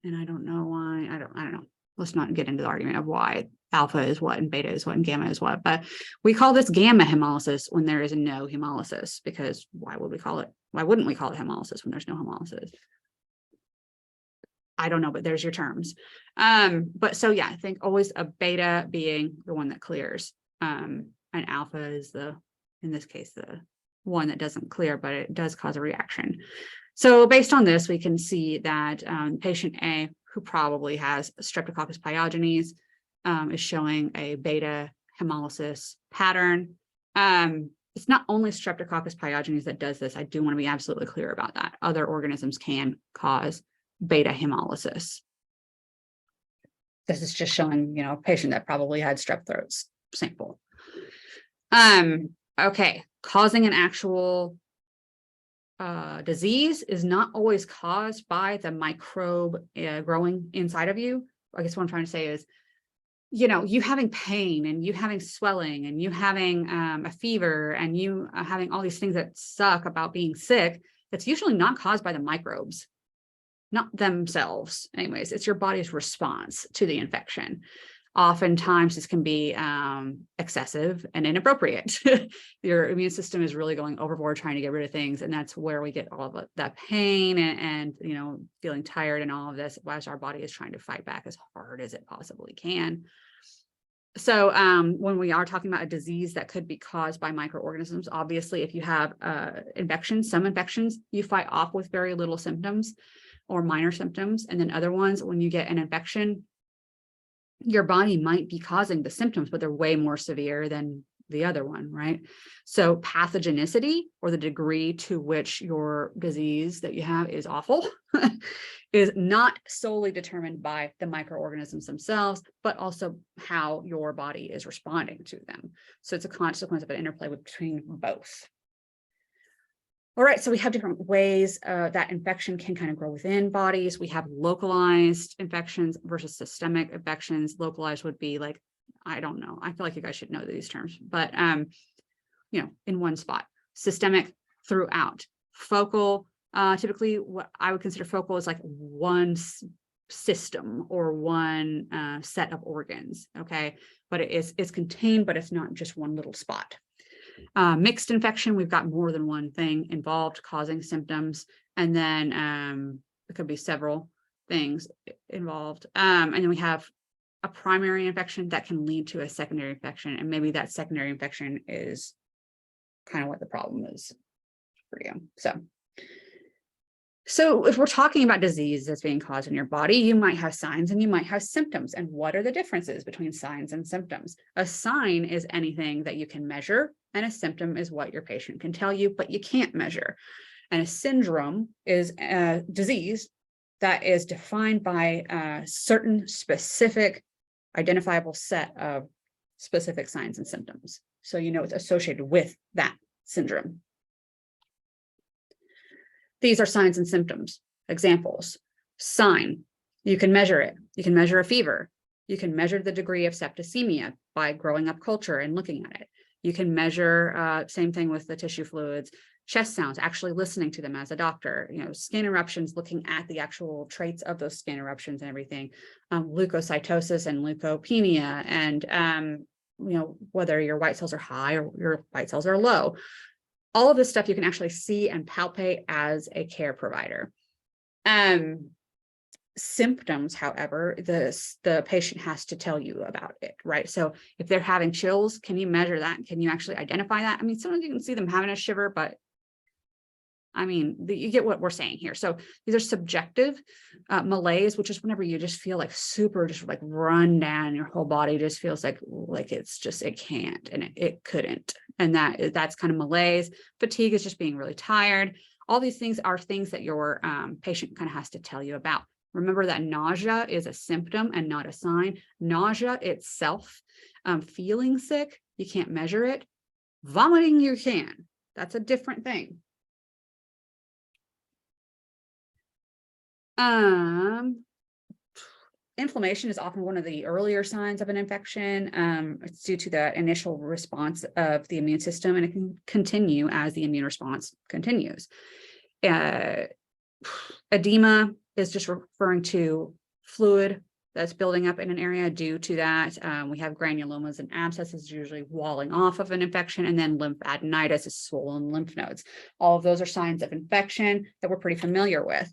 And I don't know why, I don't know. Let's not get into the argument of why alpha is what and beta is what and gamma is what, but we call this gamma hemolysis when there is no hemolysis, because why wouldn't we call it hemolysis when there's no hemolysis? I don't know, but there's your terms. But so yeah, I think always a beta being the one that clears. And alpha is in this case, the one that doesn't clear, but it does cause a reaction. So based on this, we can see that patient A, who probably has Streptococcus pyogenes, is showing a beta hemolysis pattern. It's not only Streptococcus pyogenes that does this. I do want to be absolutely clear about that. Other organisms can cause beta hemolysis. This is just showing, a patient that probably had strep throats sample. Okay, causing an actual disease is not always caused by the microbe growing inside of you. I guess what I'm trying to say is, you having pain and you having swelling and you having a fever and you having all these things that suck about being sick, that's usually not caused by the microbes. Not themselves. Anyways, it's your body's response to the infection. Oftentimes this can be excessive and inappropriate. Your immune system is really going overboard trying to get rid of things. And that's where we get all of that pain and feeling tired and all of this as our body is trying to fight back as hard as it possibly can. So when we are talking about a disease that could be caused by microorganisms, obviously, if you have some infections, you fight off with very little symptoms or minor symptoms. And then other ones, when you get an infection, your body might be causing the symptoms, but they're way more severe than the other one, right? So pathogenicity, or the degree to which your disease that you have is awful, is not solely determined by the microorganisms themselves, but also how your body is responding to them. So it's a consequence of an interplay between both. All right, so we have different ways that infection can kind of grow within bodies. We have localized infections versus systemic infections. Localized would be like, I don't know. I feel like you guys should know these terms, but in one spot. Systemic throughout. Focal, typically what I would consider focal is like one system or one set of organs, okay? But it's contained, but it's not just one little spot. Mixed infection, we've got more than one thing involved causing symptoms, and then it could be several things involved. And then we have a primary infection that can lead to a secondary infection, and maybe that secondary infection is kind of what the problem is for you. So if we're talking about disease that's being caused in your body, you might have signs and you might have symptoms. And what are the differences between signs and symptoms? A sign is anything that you can measure, and a symptom is what your patient can tell you, but you can't measure. And a syndrome is a disease that is defined by a certain specific identifiable set of specific signs and symptoms. So you know it's associated with that syndrome. These are signs and symptoms. Examples. Sign. You can measure it. You can measure a fever. You can measure the degree of septicemia by growing up culture and looking at it. You can measure, same thing with the tissue fluids, chest sounds, actually listening to them as a doctor, skin eruptions, looking at the actual traits of those skin eruptions and everything, leukocytosis and leukopenia, and, whether your white cells are high or your white cells are low. All of this stuff you can actually see and palpate as a care provider. Symptoms, however, the patient has to tell you about it, right? So if they're having chills, can you measure that? Can you actually identify that? I mean, sometimes you can see them having a shiver, but I mean, you get what we're saying here. So these are subjective. Malaise, which is whenever you just feel like super, just like run down, your whole body just feels like it's just, it can't, and it couldn't. And that's kind of malaise. Fatigue is just being really tired. All these things are things that your patient kind of has to tell you about. Remember that nausea is a symptom and not a sign. Nausea itself, feeling sick, you can't measure it. Vomiting, you can. That's a different thing. Inflammation is often one of the earlier signs of an infection. It's due to the initial response of the immune system, and it can continue as the immune response continues. Edema is just referring to fluid that's building up in an area due to that. We have granulomas and abscesses, usually walling off of an infection, and then lymphadenitis is swollen lymph nodes. All of those are signs of infection that we're pretty familiar with.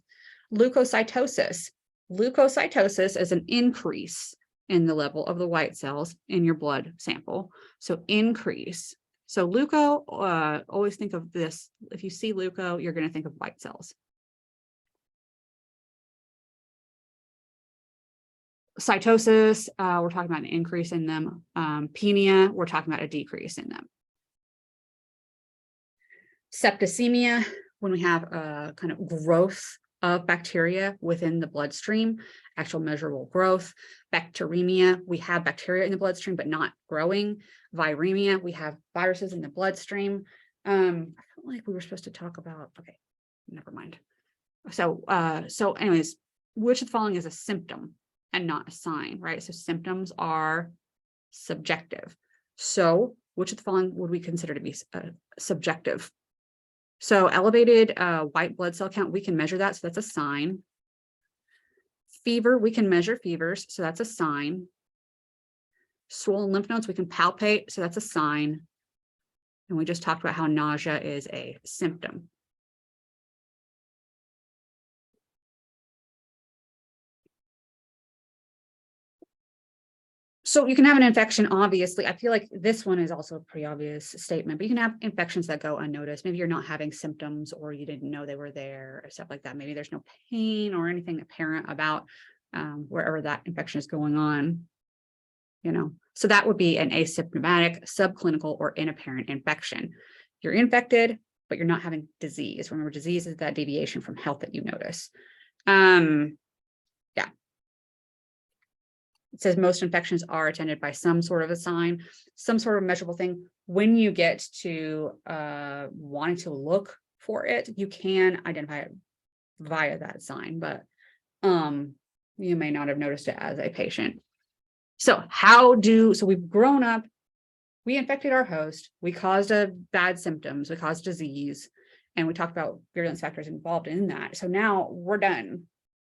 Leukocytosis. Leukocytosis is an increase in the level of the white cells in your blood sample. So increase. So leuko, always think of this. If you see leuko, you're going to think of white cells. Cytosis, we're talking about an increase in them. Penia, we're talking about a decrease in them. Septicemia, when we have a kind of growth of bacteria within the bloodstream, actual measurable growth. Bacteremia, we have bacteria in the bloodstream, but not growing. Viremia, we have viruses in the bloodstream. I felt like we were supposed to talk about, okay, never mind. So anyways, which of the following is a symptom and not a sign, right? So symptoms are subjective. So which of the following would we consider to be subjective? So elevated white blood cell count, we can measure that. So that's a sign. Fever, we can measure fevers. So that's a sign. Swollen lymph nodes, we can palpate. So that's a sign. And we just talked about how nausea is a symptom. So you can have an infection, obviously. I feel like this one is also a pretty obvious statement, but you can have infections that go unnoticed. Maybe you're not having symptoms, or you didn't know they were there, or stuff like that. Maybe there's no pain or anything apparent about wherever that infection is going on, So that would be an asymptomatic, subclinical, or inapparent infection. You're infected, but you're not having disease. Remember, disease is that deviation from health that you notice. It says most infections are attended by some sort of a sign, some sort of measurable thing. When you get to wanting to look for it, you can identify it via that sign, but you may not have noticed it as a patient. So so we've grown up, we infected our host, we caused bad symptoms, we caused disease, and we talked about virulence factors involved in that. So now we're done.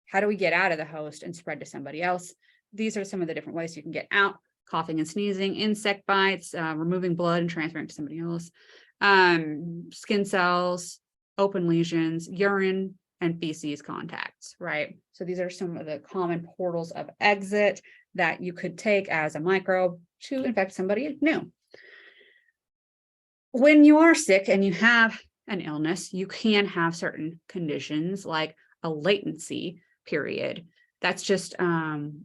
How do we get out of the host and spread to somebody else? These are some of the different ways you can get out: coughing and sneezing, insect bites, removing blood and transferring it to somebody else, skin cells, open lesions, urine, and feces contacts, right? So these are some of the common portals of exit that you could take as a microbe to infect somebody new. When you are sick and you have an illness, you can have certain conditions like a latency period. That's just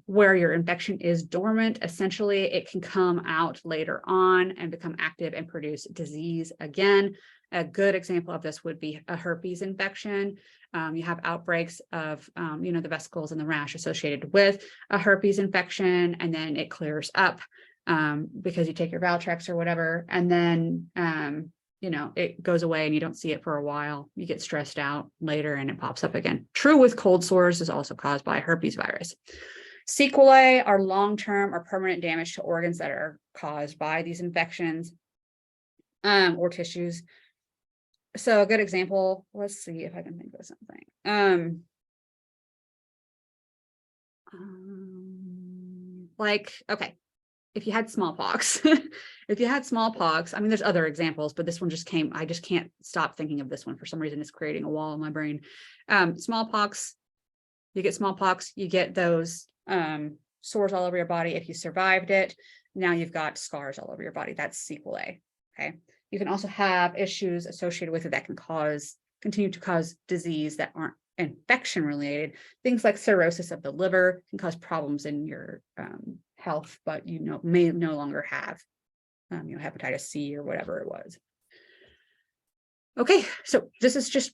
where your infection is dormant. Essentially, it can come out later on and become active and produce disease again. A good example of this would be a herpes infection. You have outbreaks of, the vesicles and the rash associated with a herpes infection, and then it clears up because you take your Valtrex or whatever, and then, it goes away and you don't see it for a while. You get stressed out later and it pops up again. True with cold sores is also caused by herpes virus. Sequelae are long-term or permanent damage to organs that are caused by these infections or tissues. So a good example, let's see if I can think of something. Okay, if you had smallpox, I mean, there's other examples, but this one just came, I just can't stop thinking of this one. For some reason, it's creating a wall in my brain. Smallpox, you get smallpox, you get those sores all over your body. If you survived it, now you've got scars all over your body. That's sequelae, okay? You can also have issues associated with it that can continue to cause disease that aren't infection related. Things like cirrhosis of the liver can cause problems in your health, but may no longer have hepatitis C or whatever it was. Okay, so this is just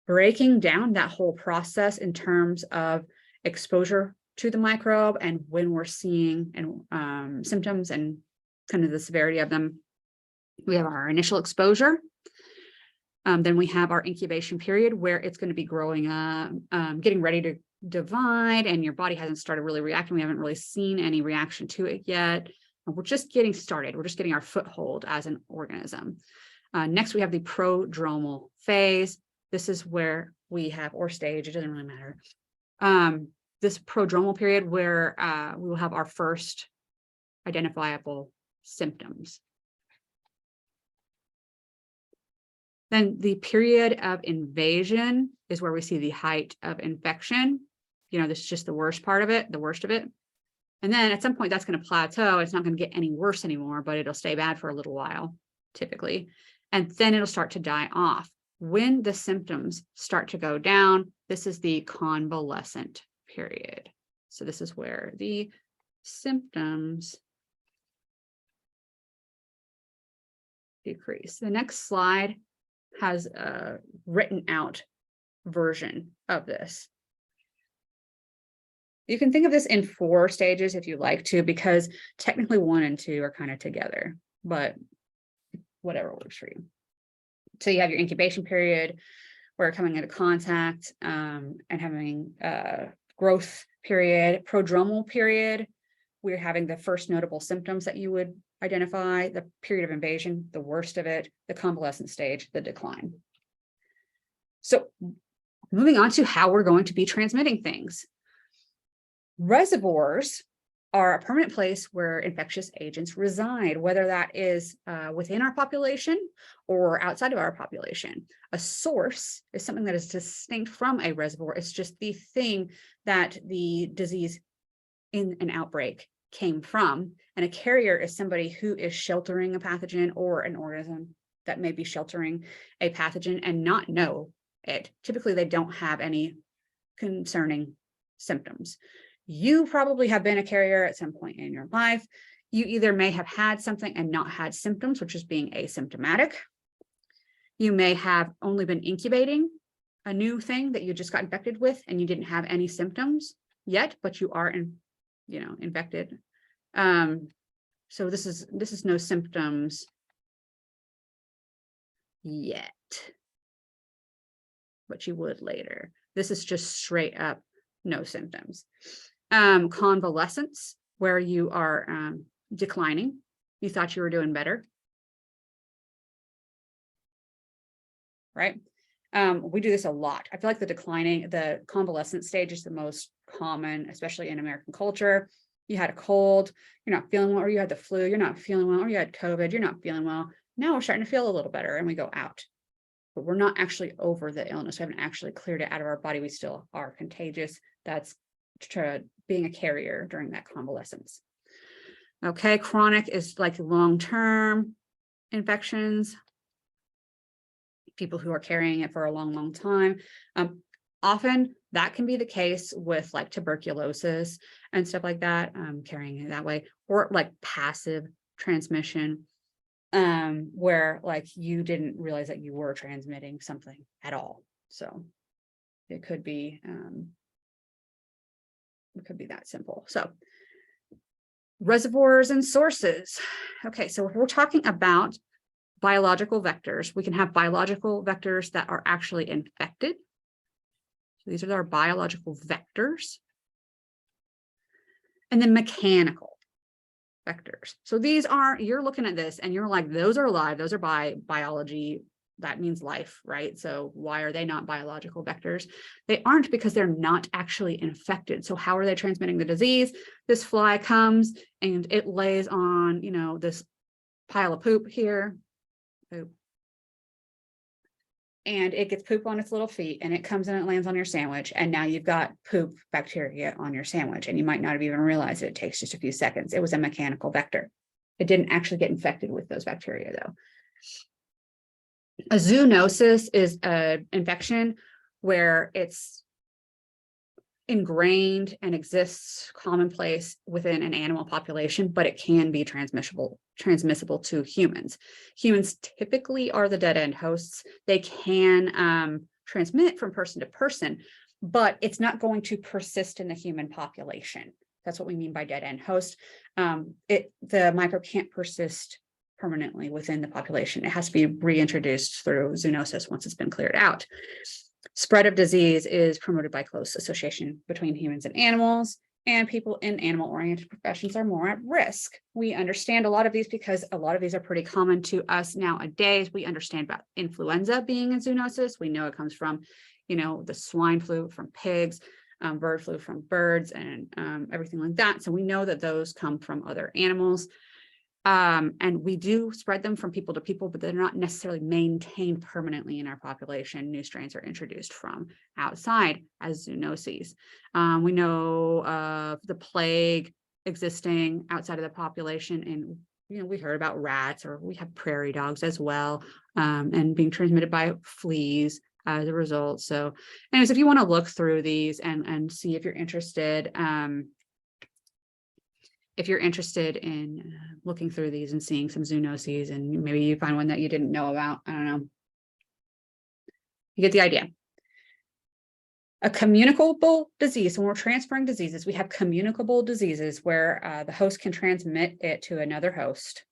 breaking down that whole process in terms of exposure to the microbe and when we're seeing symptoms and kind of the severity of them. We have our initial exposure. Then we have our incubation period where it's going to be growing up, getting ready to divide, and your body hasn't started really reacting. We haven't really seen any reaction to it yet. We're just getting started. We're just getting our foothold as an organism. Next, we have the prodromal phase. This is where we have, or stage, it doesn't really matter. This prodromal period where we will have our first identifiable symptoms. Then the period of invasion is where we see the height of infection. This is just the worst of it. And then at some point that's going to plateau. It's not going to get any worse anymore, but it'll stay bad for a little while, typically. And then it'll start to die off. When the symptoms start to go down, this is the convalescent period. So this is where the symptoms decrease. The next slide has a written out version of this. You can think of this in 4 stages if you like to, because technically 1 and 2 are kind of together, but whatever works for you. So you have your incubation period where coming into contact and having growth period, prodromal period. We're having the first notable symptoms that you would identify, the period of invasion, the worst of it, the convalescent stage, the decline. So moving on to how we're going to be transmitting things. Reservoirs are a permanent place where infectious agents reside, whether that is within our population or outside of our population. A source is something that is distinct from a reservoir. It's just the thing that the disease in an outbreak came from. And a carrier is somebody who is sheltering a pathogen or an organism that may be sheltering a pathogen and not know it. Typically, they don't have any concerning symptoms. You probably have been a carrier at some point in your life. You either may have had something and not had symptoms, which is being asymptomatic. You may have only been incubating a new thing that you just got infected with and you didn't have any symptoms yet, but you are infected. So this is no symptoms yet, but you would later. This is just straight up no symptoms. Convalescence, where you are declining. You thought you were doing better, right? We do this a lot. I feel like the convalescent stage is the most common, especially in American culture. You had a cold, you're not feeling well, or you had the flu, you're not feeling well, or you had COVID, you're not feeling well. Now we're starting to feel a little better and we go out, but we're not actually over the illness. We haven't actually cleared it out of our body. We still are contagious. That's being a carrier during that convalescence. Okay, chronic is like long-term infections, people who are carrying it for a long, long time. Often that can be the case with like tuberculosis and stuff like that, carrying it that way, or like passive transmission, where like you didn't realize that you were transmitting something at all. So It could be that simple. So reservoirs and sources. Okay, so if we're talking about biological vectors, we can have biological vectors that are actually infected. So these are our biological vectors. And then mechanical vectors. So these are, you're looking at this and you're like, those are alive, those are biology, that means life, right? So why are they not biological vectors? They aren't because they're not actually infected. So how are they transmitting the disease? This fly comes and it lays on, you know, this pile of poop here. Poop. And it gets poop on its little feet and it comes and it lands on your sandwich. And now you've got poop bacteria on your sandwich and you might not have even realized it. It takes just a few seconds. It was a mechanical vector. It didn't actually get infected with those bacteria though. A zoonosis is an infection where it's ingrained and exists commonplace within an animal population, but it can be transmissible to humans. Humans typically are the dead end hosts. They can transmit from person to person, but it's not going to persist in the human population. That's what we mean by dead end host. The microbe can't persist permanently within the population. It has to be reintroduced through zoonosis once it's been cleared out. Spread of disease is promoted by close association between humans and animals, and people in animal-oriented professions are more at risk. We understand a lot of these because a lot of these are pretty common to us nowadays. We understand about influenza being a zoonosis. We know it comes from, you know, the swine flu from pigs, bird flu from birds, and everything like that. So we know that those come from other animals. And we do spread them from people to people, but they're not necessarily maintained permanently in our population. New strains are introduced from outside as zoonoses. We know of the plague existing outside of the population, and you know, we heard about rats, or we have prairie dogs as well, and being transmitted by fleas as a result. So anyways, if you want to look through these and see if you're interested, in looking through these and seeing some zoonoses, and maybe you find one that you didn't know about, I don't know. You get the idea. A communicable disease, when we're transferring diseases, we have communicable diseases where the host can transmit it to another host.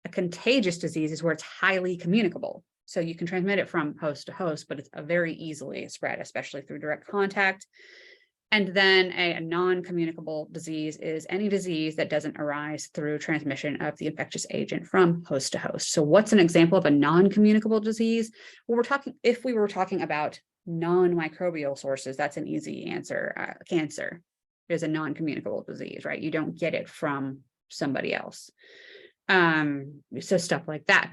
A contagious disease is where it's highly communicable. So you can transmit it from host to host, but it's very easily spread, especially through direct contact. And then a non-communicable disease is any disease that doesn't arise through transmission of the infectious agent from host to host. So what's an example of a non-communicable disease? Well, if we were talking about non-microbial sources, that's an easy answer. Cancer is a non-communicable disease, right? You don't get it from somebody else. So stuff like that.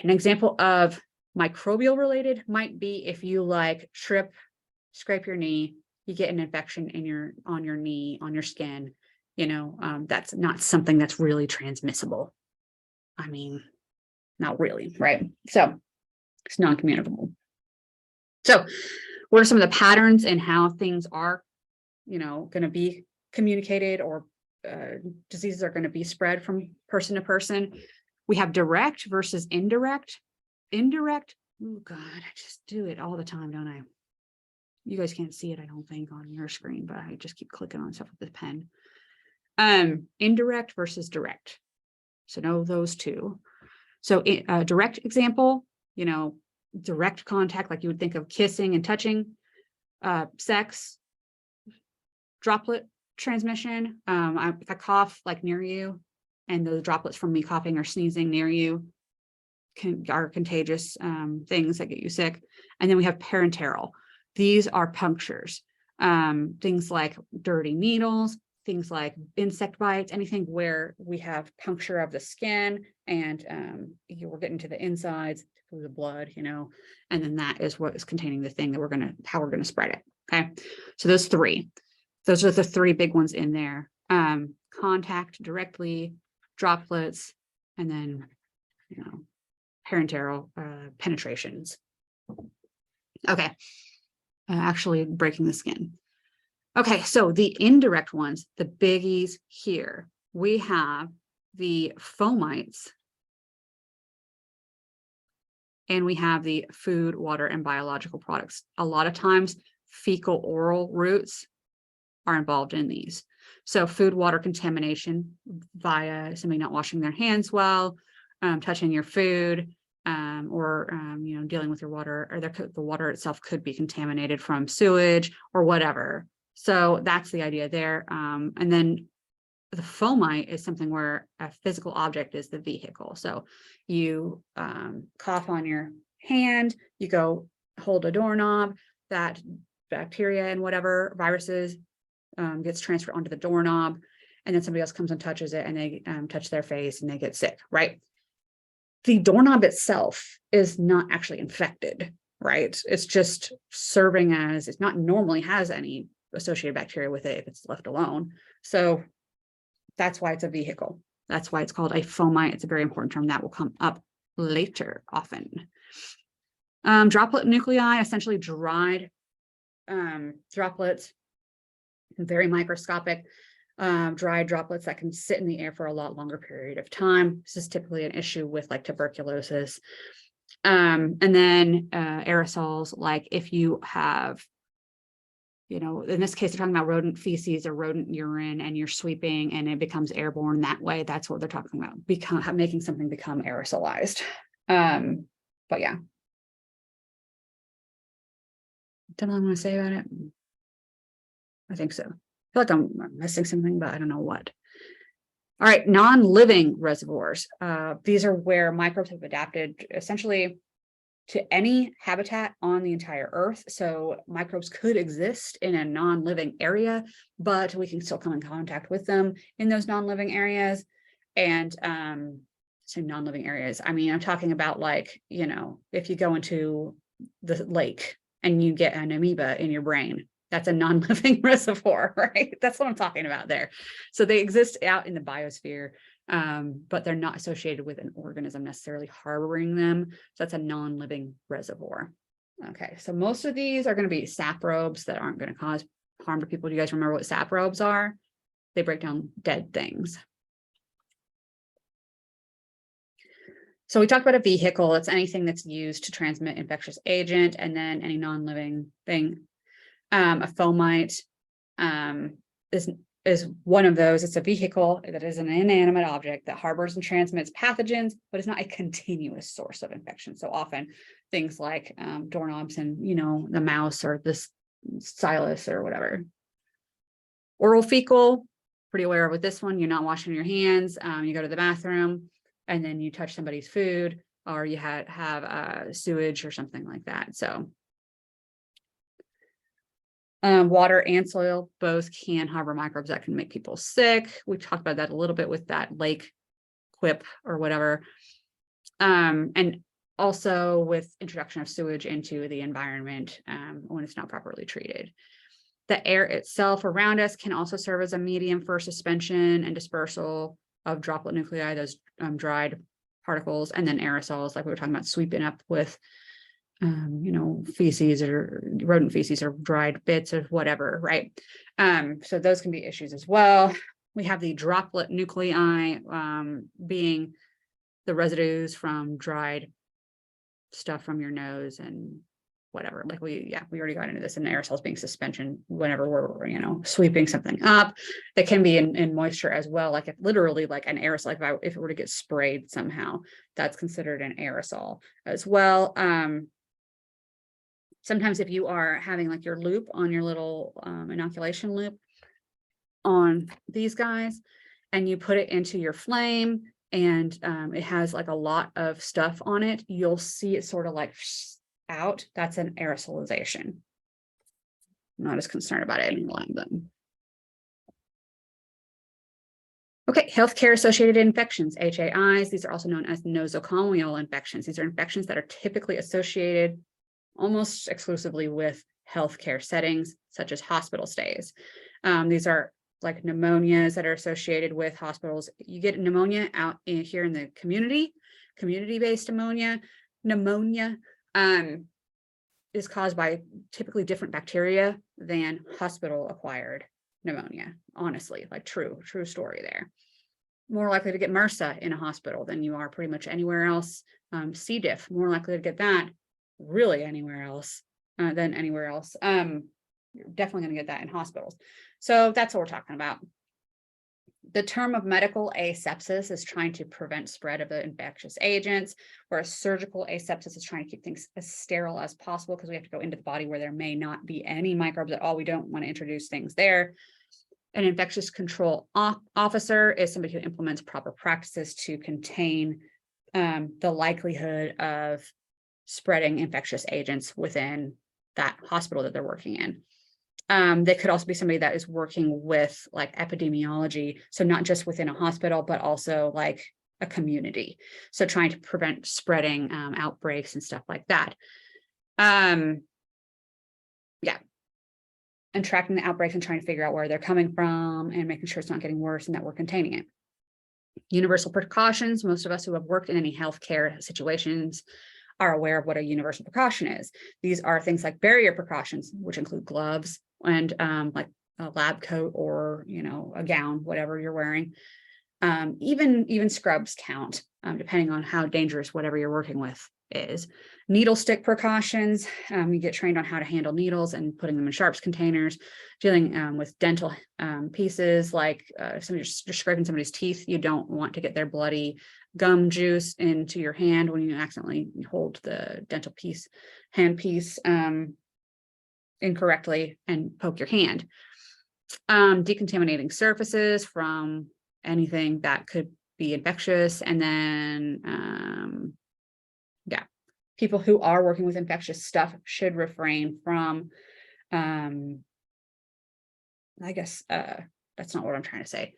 An example of microbial related might be if you like trip, scrape your knee, you get an infection on your knee, on your skin, you know, that's not something that's really transmissible. I mean, not really, right? So it's non-communicable. So what are some of the patterns in how things are, you know, going to be communicated, or diseases are going to be spread from person to person? We have direct versus indirect. Indirect, oh God, I just do it all the time, don't I? You guys can't see it, I don't think, on your screen, but I just keep clicking on stuff with the pen. Indirect versus direct. So know those two. So direct example, you know, direct contact, like you would think of kissing and touching, sex, droplet transmission. If I cough like near you, and those droplets from me coughing or sneezing near you are contagious things that get you sick. And then we have parenteral. These are punctures, things like dirty needles, things like insect bites, anything where we have puncture of the skin and we're getting to the insides through the blood, you know, and then that is what is containing the thing that how we're going to spread it. Okay. So those are the three big ones in there. Contact directly, droplets, and then, you know, parenteral penetrations. Okay. Actually breaking the skin. Okay, so the indirect ones, the biggies here, we have the fomites and we have the food, water, and biological products. A lot of times, fecal oral routes are involved in these. So food, water contamination via somebody not washing their hands well, touching your food, or dealing with your water, or the water itself could be contaminated from sewage or whatever. So that's the idea there. And then the fomite is something where a physical object is the vehicle. So you cough on your hand, you go hold a doorknob, that bacteria and whatever viruses gets transferred onto the doorknob, and then somebody else comes and touches it, and they touch their face and they get sick, right? The doorknob itself is not actually infected, right? It's just serving as, it's not normally has any associated bacteria with it if it's left alone. So that's why it's a vehicle. That's why it's called a fomite. It's a very important term that will come up later often. Droplet nuclei, essentially dried droplets, very microscopic, dried droplets that can sit in the air for a lot longer period of time. This is typically an issue with like tuberculosis. And then aerosols, like if you have, in this case, they're talking about rodent feces or rodent urine, and you're sweeping and it becomes airborne that way. That's what they're talking about, making something become aerosolized. But yeah. Don't know what I want to say about it. I think so. I feel like I'm missing something, but I don't know what. All right, non-living reservoirs. These are where microbes have adapted essentially to any habitat on the entire Earth. So microbes could exist in a non-living area, but we can still come in contact with them in those non-living areas. And so non-living areas, I mean, I'm talking about like, if you go into the lake and you get an amoeba in your brain, that's a non-living reservoir, right? That's what I'm talking about there. So they exist out in the biosphere, but they're not associated with an organism necessarily harboring them. So that's a non-living reservoir. Okay, so most of these are going to be saprobes that aren't going to cause harm to people. Do you guys remember what saprobes are? They break down dead things. So we talked about a vehicle. It's anything that's used to transmit infectious agent, and then any non-living thing. A fomite is one of those. It's a vehicle that is an inanimate object that harbors and transmits pathogens, but it's not a continuous source of infection. So often things like doorknobs and, the mouse or this stylus or whatever. Oral fecal, pretty aware with this one. You're not washing your hands. You go to the bathroom and then you touch somebody's food, or you have sewage or something like that. So water and soil both can harbor microbes that can make people sick. We talked about that a little bit with that lake quip or whatever. And also with introduction of sewage into the environment when it's not properly treated. The air itself around us can also serve as a medium for suspension and dispersal of droplet nuclei, those dried particles, and then aerosols, like we were talking about, sweeping up with feces or rodent feces or dried bits of whatever, right? So those can be issues as well. We have the droplet nuclei being the residues from dried stuff from your nose and whatever. Like we already got into this, in aerosols being suspension whenever we're sweeping something up. They can be in moisture as well, like if literally like an aerosol, like if it were to get sprayed somehow, that's considered an aerosol as well. Sometimes if you are having like your loop on your little inoculation loop on these guys, and you put it into your flame and it has like a lot of stuff on it, you'll see it sort of like out. That's an aerosolization. I'm not as concerned about it anymore. Okay, healthcare associated infections, HAIs. These are also known as nosocomial infections. These are infections that are typically associated almost exclusively with healthcare settings, such as hospital stays. These are like pneumonias that are associated with hospitals. You get pneumonia out here in the community-based pneumonia. Pneumonia is caused by typically different bacteria than hospital-acquired pneumonia. Honestly, like true story there. more likely to get MRSA in a hospital than you are pretty much anywhere else. C. diff, more likely to get that really anywhere else than anywhere else. You're definitely going to get that in hospitals. So that's what we're talking about. The term of medical asepsis is trying to prevent spread of the infectious agents, whereas surgical asepsis is trying to keep things as sterile as possible because we have to go into the body where there may not be any microbes at all. We don't want to introduce things there. An infectious control officer is somebody who implements proper practices to contain the likelihood of spreading infectious agents within that hospital that they're working in. They could also be somebody that is working with like epidemiology. So not just within a hospital, but also like a community. So trying to prevent spreading outbreaks and stuff like that. Yeah. And tracking the outbreaks and trying to figure out where they're coming from and making sure it's not getting worse and that we're containing it. Universal precautions. Most of us who have worked in any healthcare situations are aware of what a universal precaution is. These are things like barrier precautions, which include gloves and like a lab coat or, you know, a gown, whatever you're wearing. Even scrubs count, depending on how dangerous whatever you're working with is. Needle stick precautions. You get trained on how to handle needles and putting them in sharps containers. Dealing with dental pieces, like if somebody's just scraping somebody's teeth, you don't want to get their bloody gum juice into your hand when you accidentally hold the dental handpiece incorrectly and poke your hand. Decontaminating surfaces from anything that could be infectious. And then, yeah, people who are working with infectious stuff should refrain from, I guess, that's not what I'm trying to say.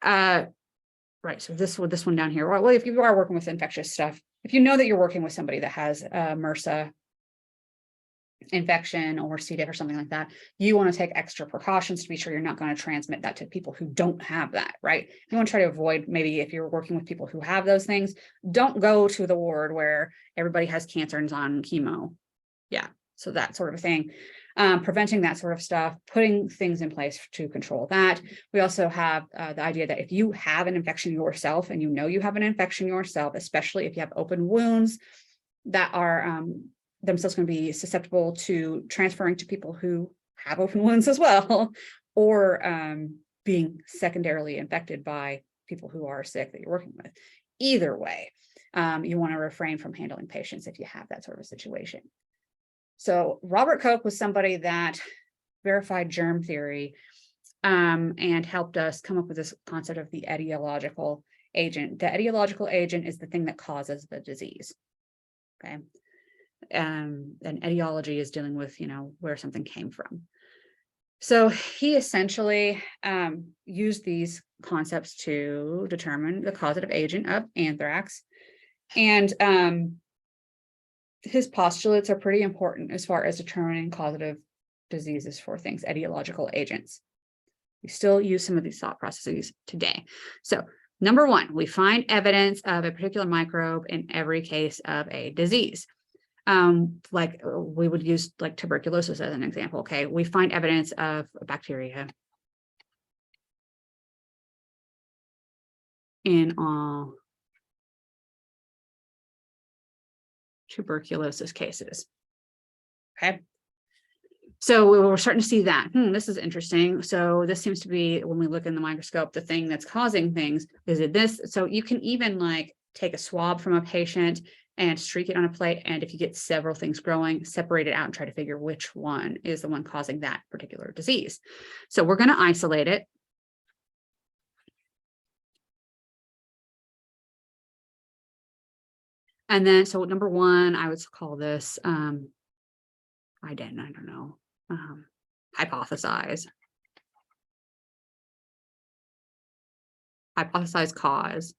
Right, so this one down here. Well, if you are working with infectious stuff, if you know that you're working with somebody that has MRSA infection or C. diff or something like that, you want to take extra precautions to be sure you're not going to transmit that to people who don't have that, right? You want to try to avoid, maybe if you're working with people who have those things, don't go to the ward where everybody has cancer and is on chemo. Yeah, so that sort of thing. Preventing that sort of stuff, putting things in place to control that. We also have the idea that if you have an infection yourself and you know you have an infection yourself, especially if you have open wounds that are themselves going to be susceptible to transferring to people who have open wounds as well, or being secondarily infected by people who are sick that you're working with. Either way, you want to refrain from handling patients if you have that sort of situation. So Robert Koch was somebody that verified germ theory and helped us come up with this concept of the etiological agent. The etiological agent is the thing that causes the disease. Okay. And etiology is dealing with, you know, where something came from. So he essentially used these concepts to determine the causative agent of anthrax. And his postulates are pretty important as far as determining causative diseases for things, etiological agents. We still use some of these thought processes today. So number one, we find evidence of a particular microbe in every case of a disease. Like we would use like tuberculosis as an example. Okay, we find evidence of bacteria in all tuberculosis cases. Okay, so we're starting to see that this is interesting. So this seems to be, when we look in the microscope, the thing that's causing things. Is it this? So you can even like take a swab from a patient and streak it on a plate, and if you get several things growing, separate it out and try to figure which one is the one causing that particular disease. So we're going to isolate it. And then, so number one, I would call this, I don't know, hypothesize cause.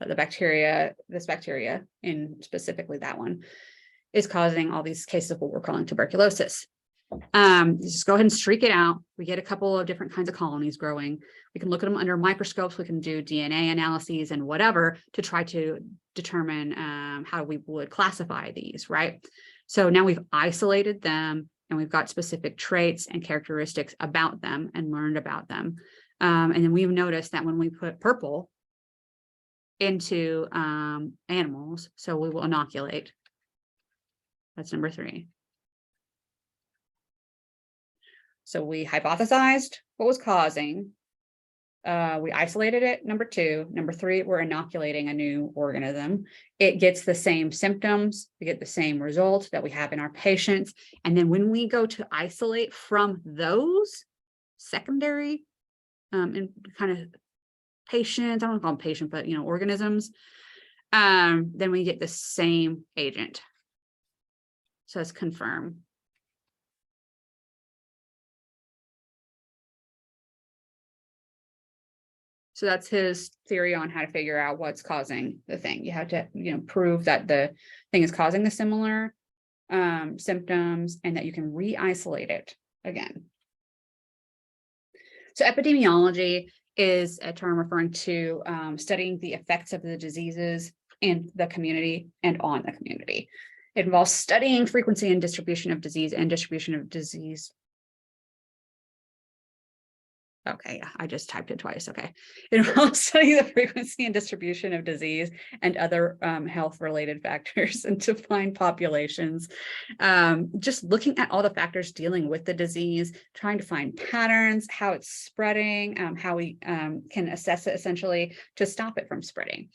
The bacteria, this bacteria, in specifically that one, is causing all these cases of what we're calling tuberculosis. Just go ahead and streak it out. We get a couple of different kinds of colonies growing. We can look at them under microscopes. We can do DNA analyses and whatever to try to determine how we would classify these, right? So now we've isolated them and we've got specific traits and characteristics about them and learned about them. And then we've noticed that when we put purple into animals, so we will inoculate. That's number 3. So we hypothesized what was causing. We isolated it, number 2. Number 3, we're inoculating a new organism. It gets the same symptoms, we get the same result that we have in our patients. And then when we go to isolate from those secondary and kind of patients, I don't want to call them patient, but organisms, then we get the same agent. So let's confirm. So that's his theory on how to figure out what's causing the thing. You have to, prove that the thing is causing the similar symptoms and that you can re-isolate it again. So epidemiology is a term referring to studying the effects of the diseases in the community and on the community. It involves studying frequency and distribution of disease and distribution of disease. Okay, yeah, I just typed it twice. Okay. It involves studying the frequency and distribution of disease and other health-related factors and defined populations. Just looking at all the factors dealing with the disease, trying to find patterns, how it's spreading, how we can assess it essentially to stop it from spreading.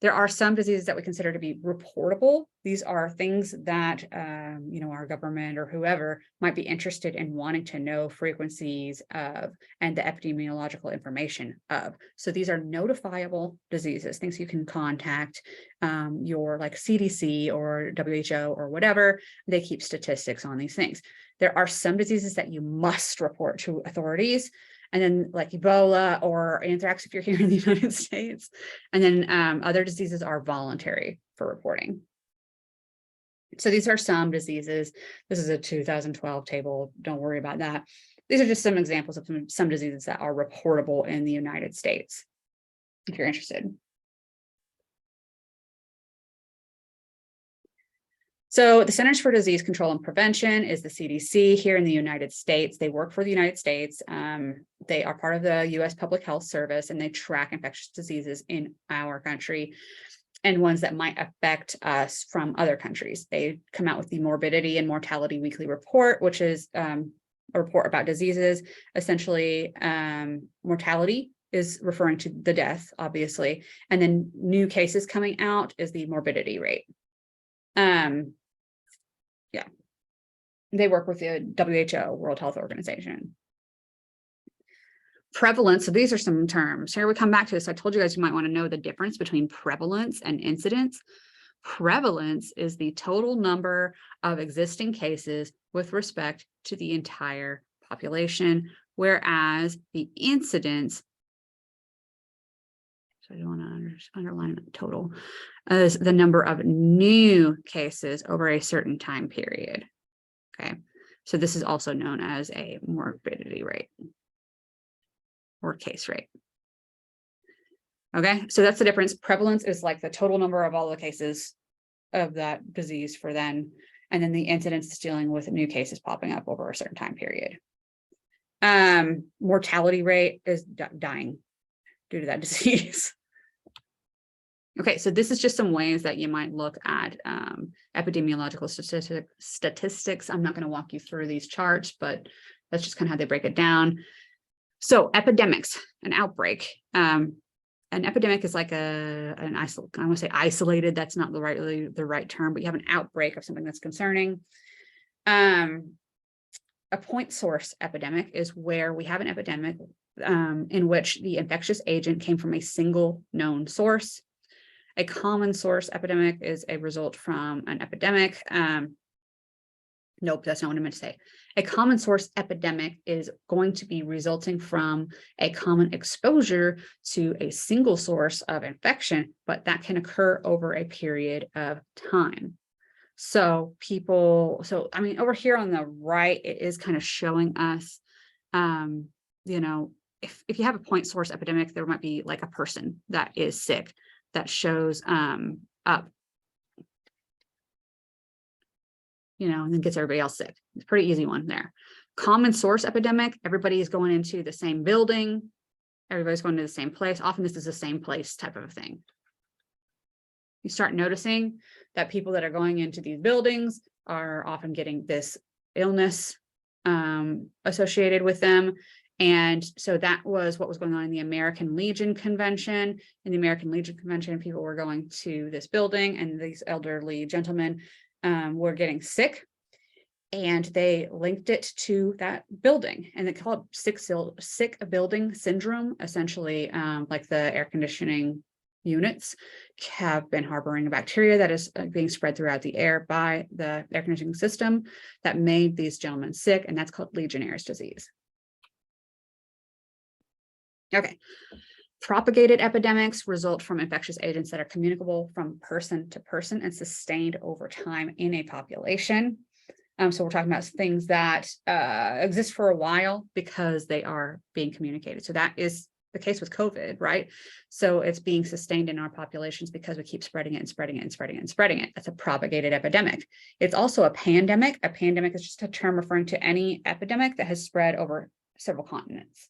There are some diseases that we consider to be reportable. These are things that, our government or whoever might be interested in wanting to know frequencies of and the epidemiological information of. So these are notifiable diseases, things you can contact your like CDC or WHO or whatever. They keep statistics on these things. There are some diseases that you must report to authorities. And then like Ebola or anthrax if you're here in the United States. And then other diseases are voluntary for reporting. So these are some diseases. This is a 2012 table. Don't worry about that. These are just some examples of some diseases that are reportable in the United States, if you're interested. So the Centers for Disease Control and Prevention is the CDC here in the United States. They work for the United States. They are part of the U.S. Public Health Service, and they track infectious diseases in our country and ones that might affect us from other countries. They come out with the Morbidity and Mortality Weekly Report, which is a report about diseases. Essentially, mortality is referring to the death, obviously, and then new cases coming out is the morbidity rate. Yeah, they work with the WHO, World Health Organization. Prevalence, so these are some terms. Here we come back to this. I told you guys you might want to know the difference between prevalence and incidence. Prevalence is the total number of existing cases with respect to the entire population, whereas the incidence, so I don't want to underline total, is the number of new cases over a certain time period. Okay, so this is also known as a morbidity rate or case rate. Okay, so that's the difference. Prevalence is like the total number of all the cases of that disease for then, and then the incidence is dealing with new cases popping up over a certain time period. Mortality rate is dying due to that disease. Okay, so this is just some ways that you might look at epidemiological statistics. I'm not going to walk you through these charts, but that's just kind of how they break it down. So epidemics, an outbreak. An epidemic is like I want to say isolated. That's not the right term, but you have an outbreak of something that's concerning. A point source epidemic is where we have an epidemic in which the infectious agent came from a single known source. A common source epidemic is a result from an epidemic. Nope, that's not what I meant to say. A common source epidemic is going to be resulting from a common exposure to a single source of infection, but that can occur over a period of time. So I mean, over here on the right, it is kind of showing us, if you have a point source epidemic, there might be like a person that is sick that shows up, and then gets everybody else sick. It's a pretty easy one there. Common source epidemic, everybody is going into the same building, everybody's going to the same place. Often this is the same place type of a thing. You start noticing that people that are going into these buildings are often getting this illness associated with them. And so that was what was going on in the American Legion Convention. In the American Legion Convention, people were going to this building and these elderly gentlemen were getting sick, and they linked it to that building, and they call it sick building syndrome. Essentially, like the air conditioning units have been harboring a bacteria that is being spread throughout the air by the air conditioning system that made these gentlemen sick, and that's called Legionnaire's disease. Okay. Propagated epidemics result from infectious agents that are communicable from person to person and sustained over time in a population. So we're talking about things that exist for a while because they are being communicated. So that is the case with COVID, right? So it's being sustained in our populations because we keep spreading it and spreading it and spreading it and spreading it. That's a propagated epidemic. It's also a pandemic. A pandemic is just a term referring to any epidemic that has spread over several continents.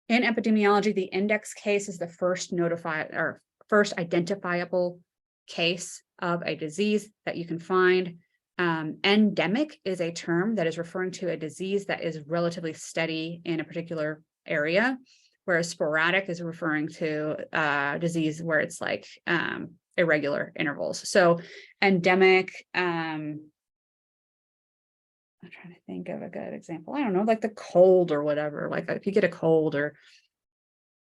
In epidemiology, the index case is the first identifiable case of a disease that you can find. Endemic is a term that is referring to a disease that is relatively steady in a particular area, whereas sporadic is referring to disease where it's like irregular intervals. So endemic, I'm trying to think of a good example. I don't know, like the cold or whatever. Like if you get a cold, or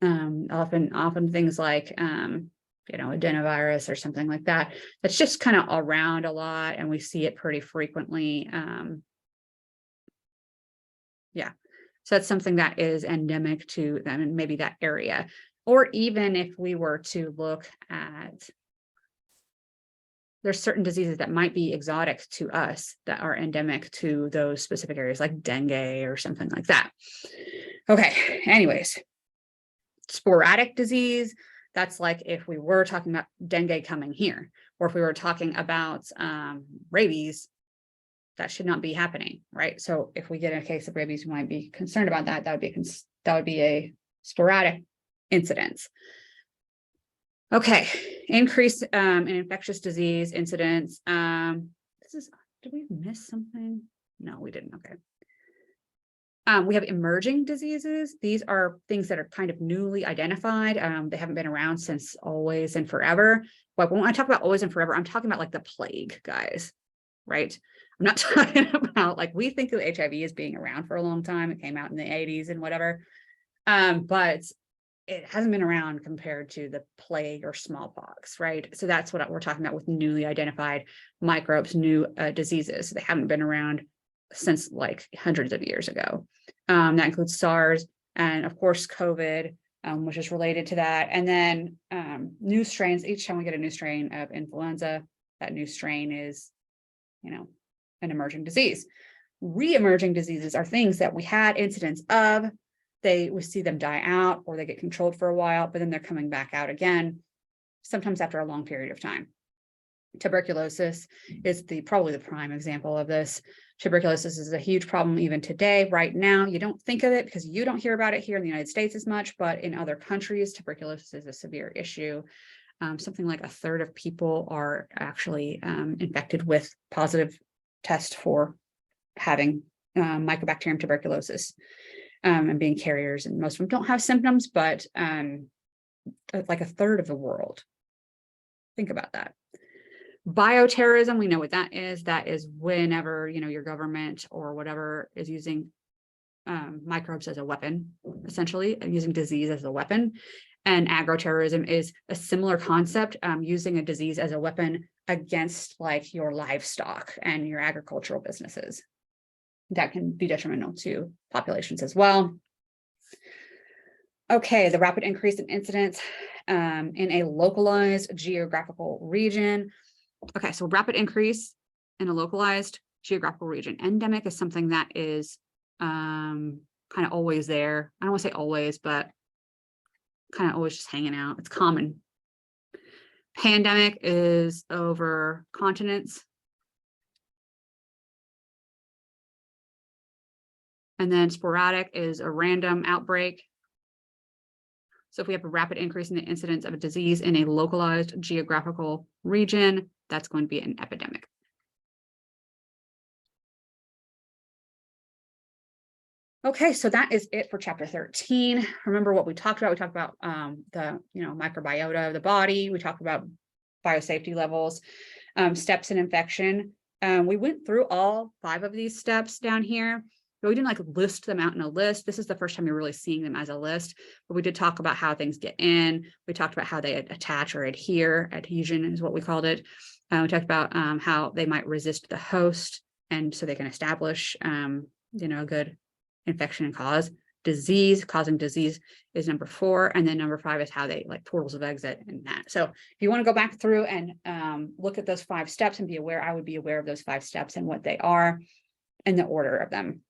often things like adenovirus or something like that. That's just kind of around a lot, and we see it pretty frequently. Yeah, so that's something that is endemic to them and maybe that area. Or even if we were to look at, there's certain diseases that might be exotic to us that are endemic to those specific areas, like dengue or something like that. Okay, anyways, sporadic disease, that's like if we were talking about dengue coming here, or if we were talking about rabies, that should not be happening, right? So if we get a case of rabies, we might be concerned about that. That would be a sporadic incidence. Okay, increase in infectious disease incidence. Did we miss something? No, we didn't. Okay. We have emerging diseases. These are things that are kind of newly identified. They haven't been around since always and forever. But when I talk about always and forever, I'm talking about like the plague, guys, right? I'm not talking about like, we think of HIV as being around for a long time. It came out in the 80s and whatever. But it hasn't been around compared to the plague or smallpox, right? So that's what we're talking about with newly identified microbes, new diseases. They haven't been around since like hundreds of years ago. That includes SARS and of course COVID, which is related to that. And then new strains. Each time we get a new strain of influenza, that new strain is, an emerging disease. Re-emerging diseases are things that we had incidents of. We see them die out or they get controlled for a while, but then they're coming back out again, sometimes after a long period of time. Tuberculosis is probably the prime example of this. Tuberculosis is a huge problem even today. Right now, you don't think of it because you don't hear about it here in the United States as much, but in other countries, tuberculosis is a severe issue. Something like a third of people are actually infected with positive test for having Mycobacterium tuberculosis. And being carriers, and most of them don't have symptoms, but like a third of the world. Think about that. Bioterrorism, we know what that is. That is whenever, your government or whatever is using microbes as a weapon, essentially, and using disease as a weapon. And agroterrorism is a similar concept, using a disease as a weapon against like your livestock and your agricultural businesses. That can be detrimental to populations as well. Okay, the rapid increase in incidence in a localized geographical region. Okay, so rapid increase in a localized geographical region. Endemic is something that is kind of always there. I don't want to say always, but kind of always just hanging out. It's common. Pandemic is over continents. And then sporadic is a random outbreak. So if we have a rapid increase in the incidence of a disease in a localized geographical region, that's going to be an epidemic. Okay, so that is it for chapter 13. Remember what we talked about. We talked about the microbiota of the body. We talked about biosafety levels, steps in infection. We went through all 5 of these steps down here, but we didn't like list them out in a list. This is the first time you're really seeing them as a list, but we did talk about how things get in. We talked about how they attach or adhere. Adhesion is what we called it. We talked about how they might resist the host, and so they can establish a good infection and cause. Disease, causing disease is number 4, and then number 5 is how they like portals of exit and that. So if you want to go back through and look at those 5 steps and be aware, I would be aware of those 5 steps and what they are and the order of them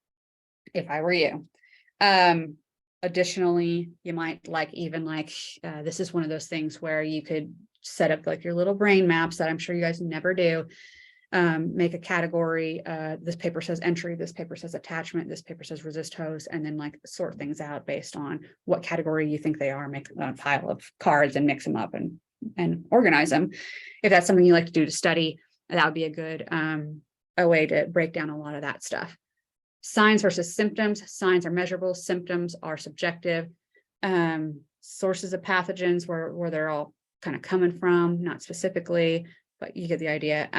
if I were you. Additionally, you might this is one of those things where you could set up like your little brain maps that I'm sure you guys never do. Make a category. This paper says entry, this paper says attachment, this paper says resist host, and then like sort things out based on what category you think they are. Make a pile of cards and mix them up and organize them. If that's something you like to do to study, that would be a good a way to break down a lot of that stuff. Signs versus symptoms. Signs are measurable, symptoms are subjective. Sources of pathogens, where they're all kind of coming from, not specifically, but you get the idea.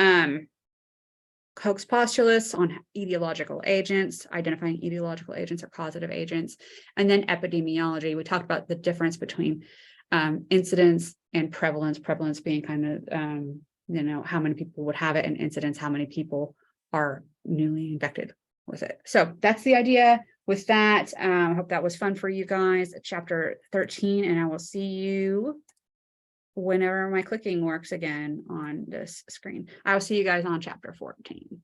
Koch's postulates on etiological agents, identifying etiological agents or causative agents, and then epidemiology. We talked about the difference between incidence and prevalence. Prevalence being kind of, how many people would have it, and incidence, how many people are newly infected with it. So that's the idea with that. I hope that was fun for you guys. Chapter 13, and I will see you whenever my clicking works again on this screen. I will see you guys on chapter 14.